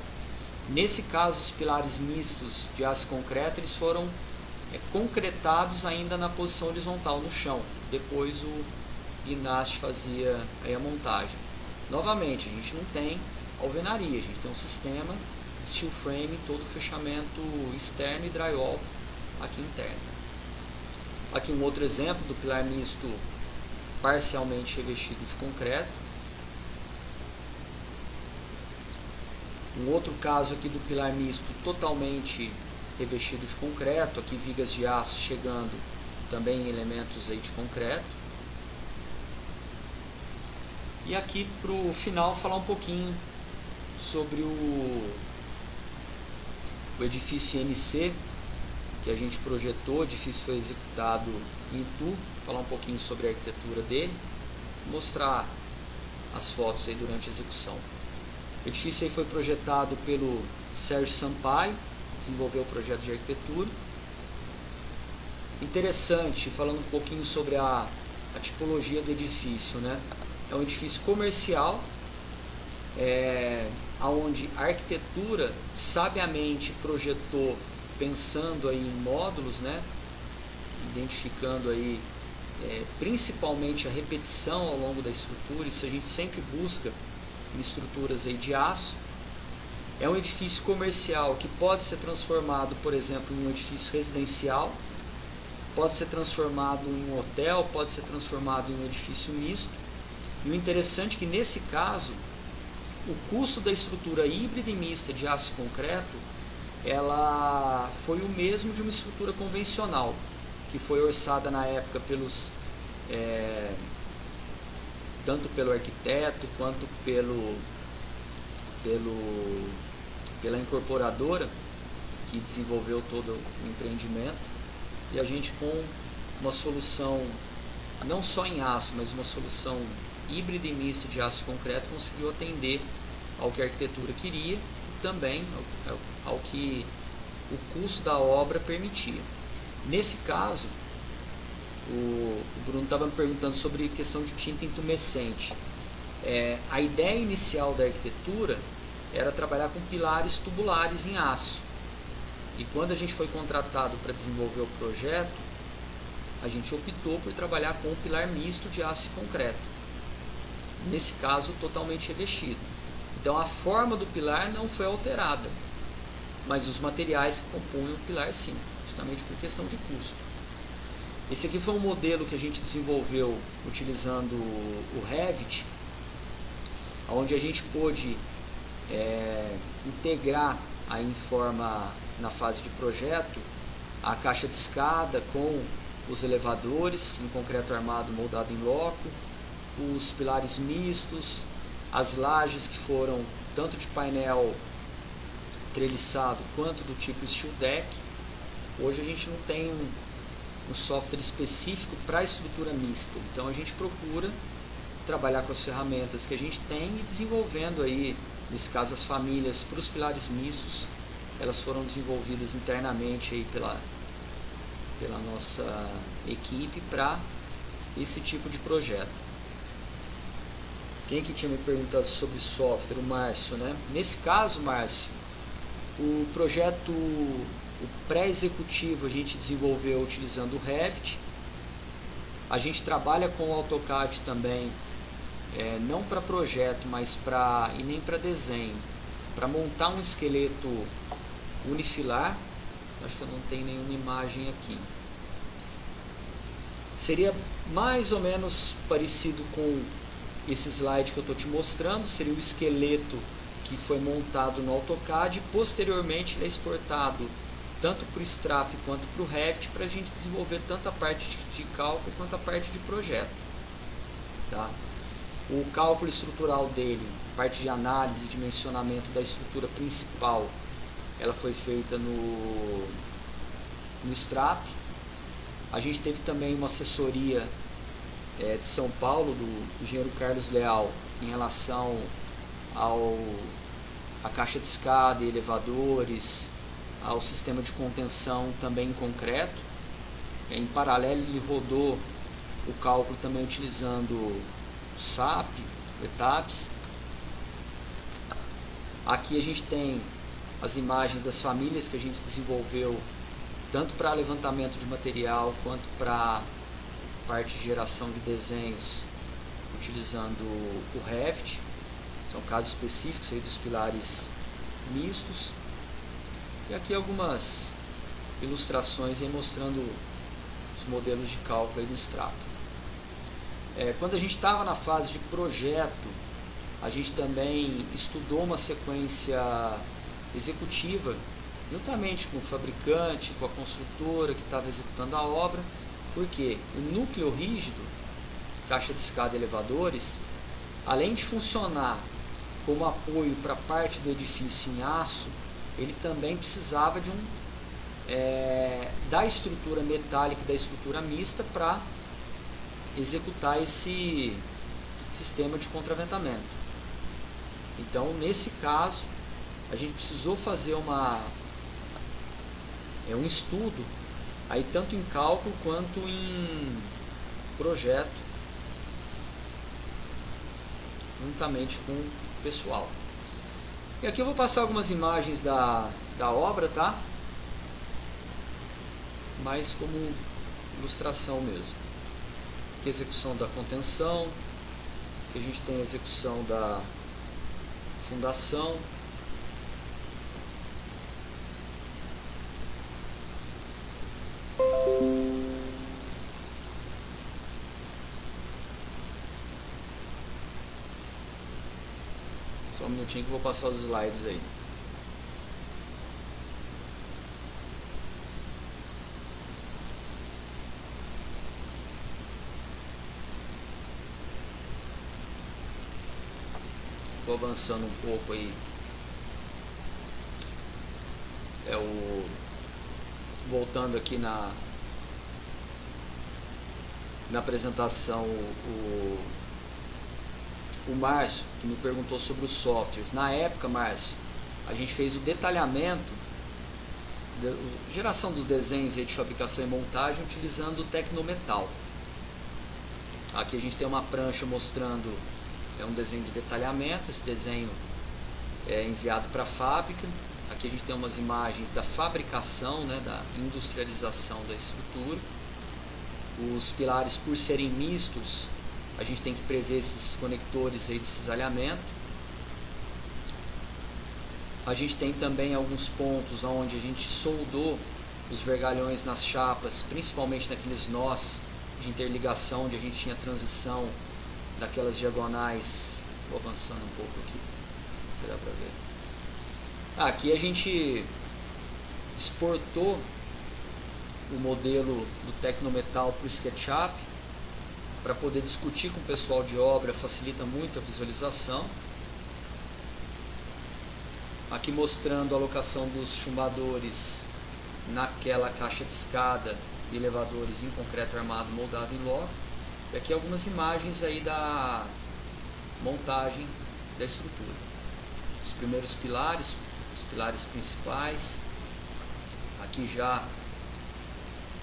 Nesse caso, os pilares mistos de aço e concreto, eles foram concretados ainda na posição horizontal no chão. Depois o guindaste fazia aí a montagem. Novamente, a gente não tem alvenaria, a gente tem um sistema de steel frame, todo o fechamento externo e drywall aqui interno. Aqui um outro exemplo do pilar misto parcialmente revestido de concreto. Um outro caso aqui do pilar misto totalmente revestido de concreto, aqui vigas de aço chegando também em elementos aí de concreto. E aqui para o final falar um pouquinho sobre o edifício INC, que a gente projetou. O edifício foi executado em Itu. Falar um pouquinho sobre a arquitetura dele, mostrar as fotos aí durante a execução. O edifício aí foi projetado pelo Sérgio Sampaio, desenvolveu o projeto de arquitetura. Interessante, falando um pouquinho sobre a tipologia do edifício, né? É um edifício comercial, onde a arquitetura sabiamente projetou pensando aí em módulos, né? Identificando aí principalmente a repetição ao longo da estrutura. Isso a gente sempre busca em estruturas aí de aço. É um edifício comercial que pode ser transformado, por exemplo, em um edifício residencial, pode ser transformado em um hotel, pode ser transformado em um edifício misto. E o interessante é que nesse caso, o custo da estrutura híbrida e mista de aço e concreto, ela foi o mesmo de uma estrutura convencional, que foi orçada na época tanto pelo arquiteto quanto pela incorporadora que desenvolveu todo o empreendimento. E a gente, com uma solução não só em aço, mas uma solução híbrida e mista de aço e concreto, conseguiu atender ao que a arquitetura queria e também ao que o custo da obra permitia. Nesse caso, o Bruno estava me perguntando sobre questão de tinta intumescente. A ideia inicial da arquitetura era trabalhar com pilares tubulares em aço. E quando a gente foi contratado para desenvolver o projeto, a gente optou por trabalhar com um pilar misto de aço e concreto. Nesse caso, totalmente revestido. Então a forma do pilar não foi alterada, mas os materiais que compunham o pilar sim, justamente por questão de custo. Esse aqui foi um modelo que a gente desenvolveu utilizando o Revit, onde a gente pôde integrar aí na fase de projeto a caixa de escada com os elevadores em concreto armado moldado em loco, os pilares mistos, as lajes que foram tanto de painel treliçado quanto do tipo steel deck. Hoje a gente não tem um software específico para a estrutura mista, então a gente procura trabalhar com as ferramentas que a gente tem e desenvolvendo aí, nesse caso as famílias para os pilares mistos, elas foram desenvolvidas internamente aí pela nossa equipe para esse tipo de projeto. Quem que tinha me perguntado sobre software? O Márcio, né? Nesse caso, Márcio, o projeto, o pré-executivo a gente desenvolveu utilizando o Revit. A gente trabalha com o AutoCAD também, não para projeto, mas e nem para desenho, para montar um esqueleto unifilar. Acho que eu não tenho nenhuma imagem aqui. Seria mais ou menos parecido com esse slide que eu estou te mostrando. Seria o esqueleto que foi montado no AutoCAD, posteriormente ele é exportado tanto para o Strap quanto para o Revit, para a gente desenvolver tanto a parte de cálculo quanto a parte de projeto. Tá? O cálculo estrutural dele, parte de análise e dimensionamento da estrutura principal, ela foi feita no Strap. A gente teve também uma assessoria de São Paulo, do engenheiro Carlos Leal, em relação à caixa de escada e elevadores, ao sistema de contenção também em concreto. Em paralelo ele rodou o cálculo também utilizando o SAP, o ETAPS. Aqui a gente tem as imagens das famílias que a gente desenvolveu tanto para levantamento de material quanto para parte de geração de desenhos utilizando o Revit. São casos específicos aí dos pilares mistos. E aqui algumas ilustrações aí mostrando os modelos de cálculo aí do Strap. Quando a gente estava na fase de projeto, a gente também estudou uma sequência executiva, juntamente com o fabricante, com a construtora que estava executando a obra, porque o núcleo rígido, caixa de escada e elevadores, além de funcionar como apoio para parte do edifício em aço, ele também precisava de da estrutura metálica e da estrutura mista para executar esse sistema de contraventamento. Então, nesse caso, a gente precisou fazer um estudo, aí tanto em cálculo quanto em projeto, juntamente com o pessoal. E aqui eu vou passar algumas imagens da obra, tá? Mas como ilustração mesmo. Aqui a execução da contenção, aqui a gente tem a execução da fundação, só um minutinho que eu vou passar os slides aí. Estou avançando um pouco aí. Voltando aqui na apresentação, o Márcio, que me perguntou sobre os softwares. Na época, Márcio, a gente fez o detalhamento, geração dos desenhos de fabricação e montagem utilizando o Tecnometal. Aqui a gente tem uma prancha mostrando um desenho de detalhamento. Esse desenho é enviado para a fábrica. Aqui a gente tem umas imagens da fabricação, né, da industrialização da estrutura. Os pilares, por serem mistos, a gente tem que prever esses conectores aí de cisalhamento. A gente tem também alguns pontos onde a gente soldou os vergalhões nas chapas, principalmente naqueles nós de interligação, onde a gente tinha transição daquelas diagonais. Vou avançando um pouco aqui, dá para ver. Aqui a gente exportou o modelo do Tecnometal para o SketchUp para poder discutir com o pessoal de obra, facilita muito a visualização. Aqui mostrando a alocação dos chumbadores naquela caixa de escada e elevadores em concreto armado moldado em loco. E aqui algumas imagens aí da montagem da estrutura. Os primeiros pilares, os pilares principais. Aqui já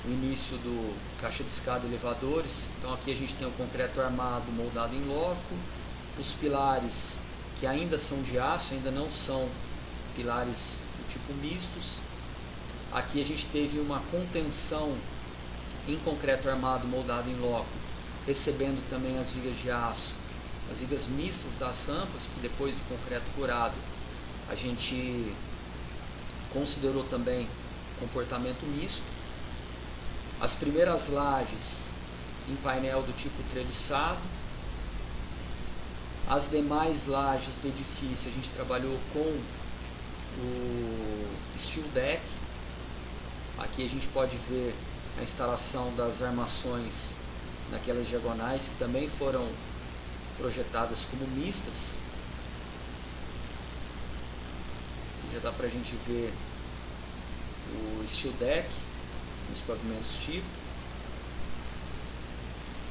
o início do caixa de escada e elevadores. Então aqui a gente tem o concreto armado moldado em loco. Os pilares que ainda são de aço, ainda não são pilares do tipo mistos. Aqui a gente teve uma contenção em concreto armado moldado em loco, recebendo também as vigas de aço, as vigas mistas das rampas, que depois do concreto curado a gente considerou também comportamento misto. As primeiras lajes em painel do tipo treliçado. As demais lajes do edifício a gente trabalhou com o steel deck. Aqui a gente pode ver a instalação das armações naquelas diagonais que também foram projetadas como mistas. Aqui já dá para a gente ver o steel deck nos pavimentos tipo.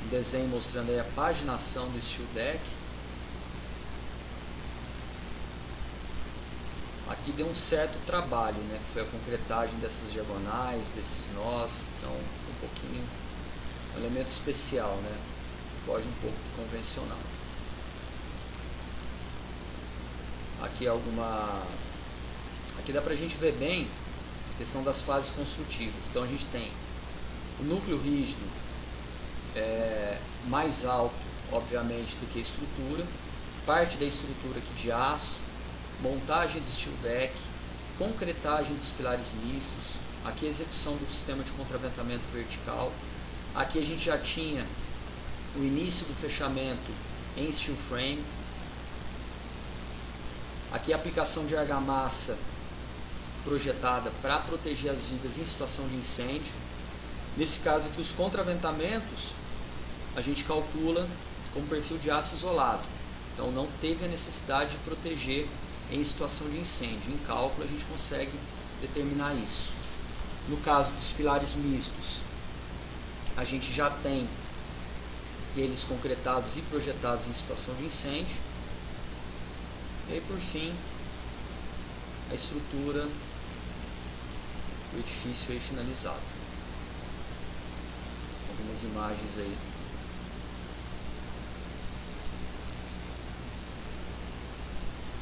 Um desenho mostrando aí a paginação do steel deck. Aqui deu um certo trabalho, né, que foi a concretagem dessas diagonais, desses nós. Então, um pouquinho, um elemento especial, né, foge um pouco do convencional. Aqui aqui dá pra gente ver bem a questão das fases construtivas. Então a gente tem o núcleo rígido mais alto, obviamente, do que a estrutura, parte da estrutura aqui de aço, montagem do steel deck, concretagem dos pilares mistos, aqui a execução do sistema de contraventamento vertical. Aqui a gente já tinha o início do fechamento em steel frame. Aqui a aplicação de argamassa projetada para proteger as vigas em situação de incêndio. Nesse caso aqui, os contraventamentos a gente calcula com perfil de aço isolado, então não teve a necessidade de proteger em situação de incêndio. Em cálculo a gente consegue determinar isso. No caso dos pilares mistos, a gente já tem eles concretados e projetados em situação de incêndio. E aí, por fim, a estrutura do edifício aí finalizado. Algumas imagens aí.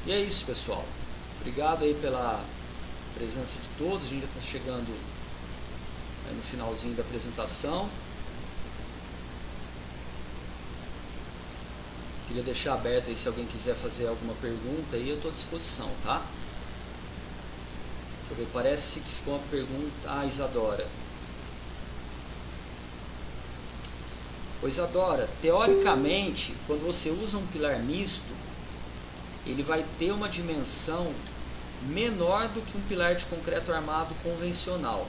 E é isso, pessoal. Obrigado aí pela presença de todos. A gente já está chegando aí no finalzinho da apresentação. Queria deixar aberto aí, se alguém quiser fazer alguma pergunta aí, eu estou à disposição, tá? Deixa eu ver, parece que ficou uma pergunta. Isadora. Isadora, teoricamente, quando você usa um pilar misto, ele vai ter uma dimensão menor do que um pilar de concreto armado convencional,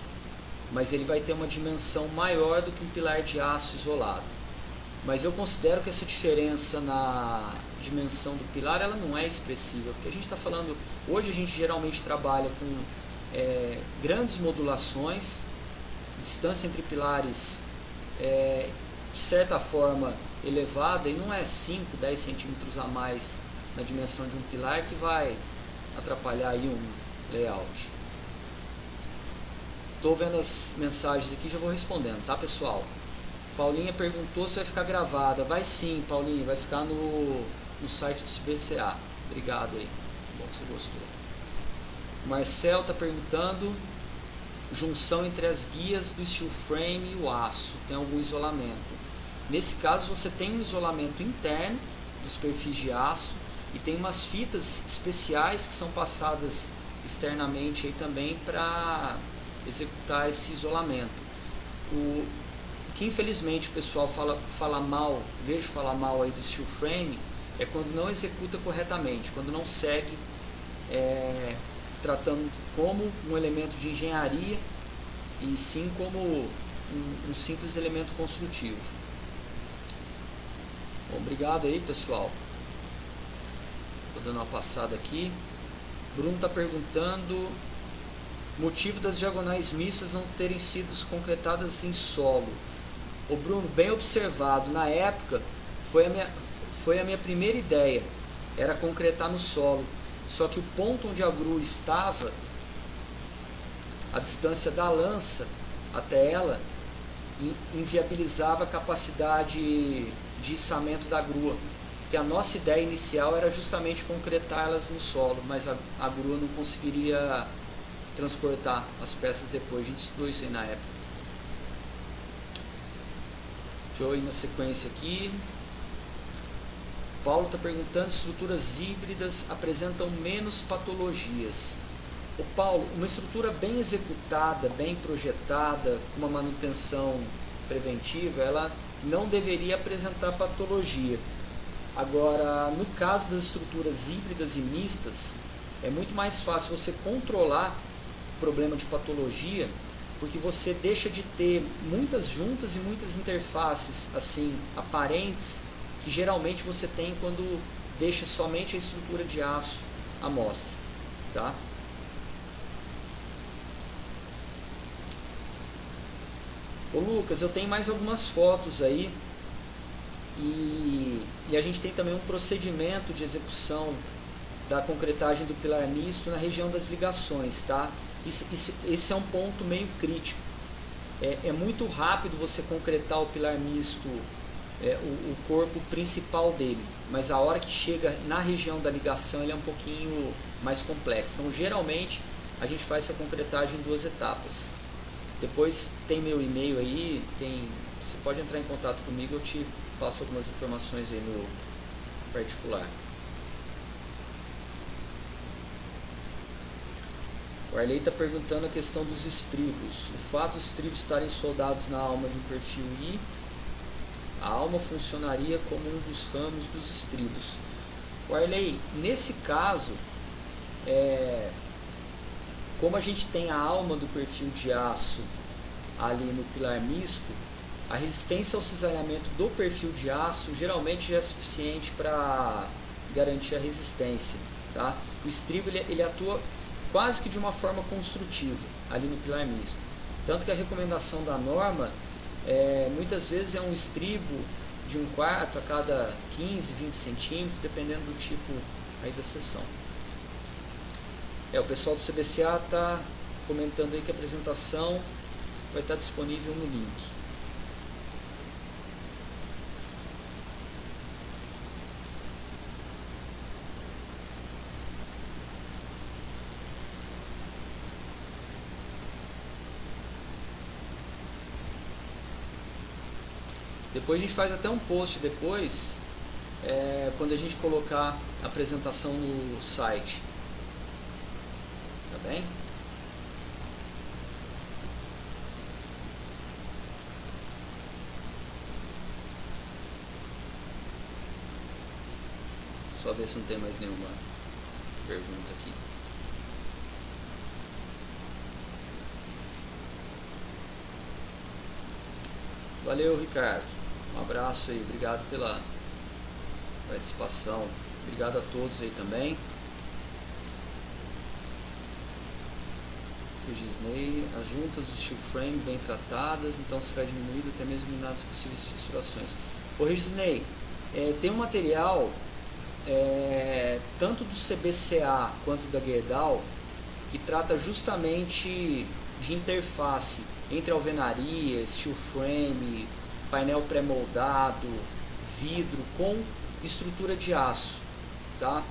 mas ele vai ter uma dimensão maior do que um pilar de aço isolado. Mas eu considero que essa diferença na dimensão do pilar ela não é expressiva, porque a gente está falando, hoje a gente geralmente trabalha com grandes modulações, distância entre pilares de certa forma elevada, e não é 5, 10 centímetros a mais na dimensão de um pilar que vai atrapalhar aí um layout. Estou vendo as mensagens aqui, já vou respondendo, tá, pessoal? Paulinha perguntou se vai ficar gravada. Vai sim, Paulinha, vai ficar no site do CBCA. Obrigado aí, bom que você gostou. Marcel está perguntando junção entre as guias do steel frame e o aço, tem algum isolamento? Nesse caso você tem um isolamento interno dos perfis de aço e tem umas fitas especiais que são passadas externamente aí também para executar esse isolamento. O que infelizmente o pessoal fala mal, vejo falar mal aí do steel frame, é quando não executa corretamente, quando não segue tratando como um elemento de engenharia e sim como um simples elemento construtivo. Bom, obrigado aí, pessoal. Estou dando uma passada aqui. Bruno está perguntando motivo das diagonais mistas não terem sido concretadas em solo. Ô Bruno, bem observado. Na época foi a minha primeira ideia, era concretar no solo. Só que o ponto onde a grua estava, a distância da lança até ela, inviabilizava a capacidade de içamento da grua. Porque a nossa ideia inicial era justamente concretar elas no solo, mas a grua não conseguiria transportar as peças depois. A gente estudou isso aí na época. Deixa eu ir na sequência aqui. Paulo está perguntando, estruturas híbridas apresentam menos patologias. O Paulo, uma estrutura bem executada, bem projetada, com uma manutenção preventiva, ela não deveria apresentar patologia. Agora, no caso das estruturas híbridas e mistas, é muito mais fácil você controlar o problema de patologia, porque você deixa de ter muitas juntas e muitas interfaces assim aparentes, que geralmente você tem quando deixa somente a estrutura de aço à mostra, tá? Ô Lucas, eu tenho mais algumas fotos aí e a gente tem também um procedimento de execução da concretagem do pilar misto na região das ligações, tá? Esse é um ponto meio crítico. É muito rápido você concretar o pilar misto, o corpo principal dele, mas a hora que chega na região da ligação ele é um pouquinho mais complexo. Então geralmente a gente faz essa concretagem em 2 etapas. Depois tem meu e-mail aí, você pode entrar em contato comigo, eu te passo algumas informações aí no particular. O Arley está perguntando a questão dos estribos. O fato dos estribos estarem soldados na alma de um perfil I, a alma funcionaria como um dos ramos dos estribos. O Arley, nesse caso, como a gente tem a alma do perfil de aço ali no pilar misto, a resistência ao cisalhamento do perfil de aço geralmente já é suficiente para garantir a resistência, tá? O estribo ele atua quase que de uma forma construtiva ali no pilar misto. Tanto que a recomendação da norma muitas vezes é um estribo de 1/4 a cada 15, 20 centímetros, dependendo do tipo aí da seção. O pessoal do CBCA está comentando aí que a apresentação vai estar disponível no link. Depois a gente faz até um post depois, quando a gente colocar a apresentação no site. Tá bem? Só ver se não tem mais nenhuma pergunta aqui. Valeu, Ricardo. Um abraço aí, obrigado pela participação. Obrigado a todos aí também. Gisney, as juntas do steel frame bem tratadas, então será diminuído até mesmo eliminadas possíveis fissurações. Ô Gisney, tem um material tanto do CBCA quanto da Gerdau que trata justamente de interface entre alvenaria, steel frame, painel pré-moldado, vidro com estrutura de aço, tá?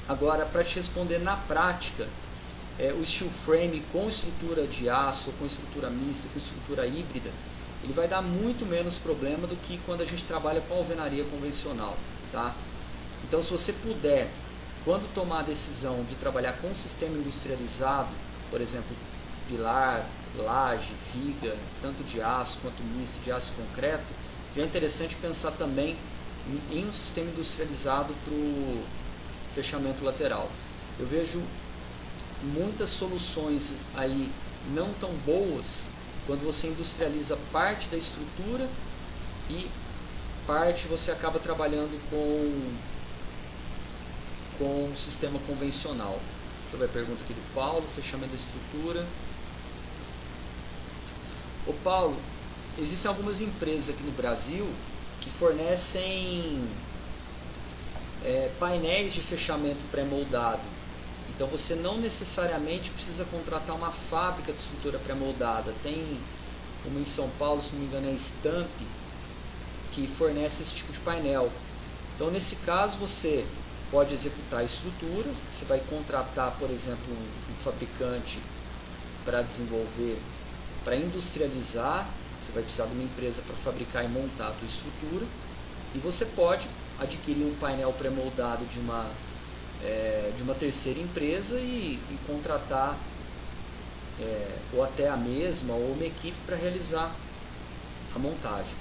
Agora, para te responder na prática, o steel frame com estrutura de aço, com estrutura mista, com estrutura híbrida, ele vai dar muito menos problema do que quando a gente trabalha com alvenaria convencional, tá? Então, se você puder, quando tomar a decisão de trabalhar com um sistema industrializado, por exemplo, pilar, laje, viga, tanto de aço quanto misto, de aço e concreto, já é interessante pensar também em um sistema industrializado para o fechamento lateral. Eu vejo muitas soluções aí não tão boas quando você industrializa parte da estrutura e parte você acaba trabalhando com um sistema convencional. Deixa eu ver a pergunta aqui do Paulo, fechamento da estrutura. Ô Paulo, existem algumas empresas aqui no Brasil que fornecem painéis de fechamento pré-moldado. Então você não necessariamente precisa contratar uma fábrica de estrutura pré-moldada. Tem uma em São Paulo, se não me engano é a Stamp, que fornece esse tipo de painel. Então nesse caso você pode executar a estrutura, você vai contratar, por exemplo, um fabricante para desenvolver, para industrializar, você vai precisar de uma empresa para fabricar e montar a tua estrutura, e você pode adquirir um painel pré-moldado de uma terceira empresa e contratar ou até a mesma ou uma equipe para realizar a montagem.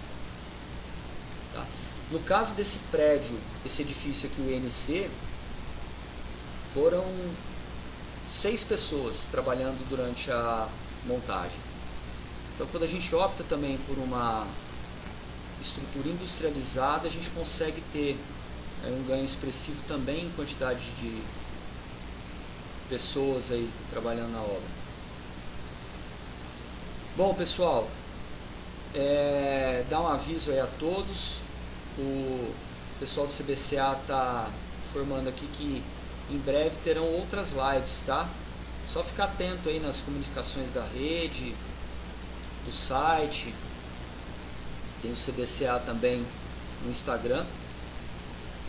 Tá? No caso desse prédio, esse edifício aqui, o INC, foram 6 pessoas trabalhando durante a montagem. Então, quando a gente opta também por uma estrutura industrializada, a gente consegue ter um ganho expressivo também em quantidade de pessoas aí trabalhando na obra. Bom, pessoal, dá um aviso aí a todos. O pessoal do CBCA está informando aqui que em breve terão outras lives, tá? Só ficar atento aí nas comunicações da rede, do site, tem o CBCA também no Instagram,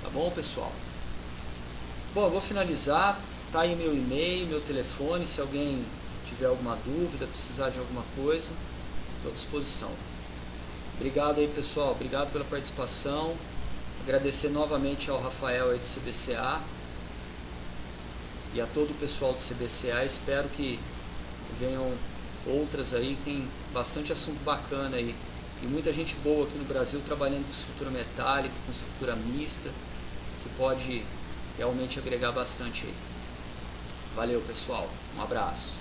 tá bom, pessoal? Bom, eu vou finalizar, tá aí meu e-mail, meu telefone, se alguém tiver alguma dúvida, precisar de alguma coisa, estou à disposição. Obrigado aí, pessoal, obrigado pela participação, agradecer novamente ao Rafael aí do CBCA e a todo o pessoal do CBCA, espero que venham outras aí, tem bastante assunto bacana aí e muita gente boa aqui no Brasil trabalhando com estrutura metálica, com estrutura mista, que pode realmente agregar bastante aí. Valeu, pessoal, um abraço.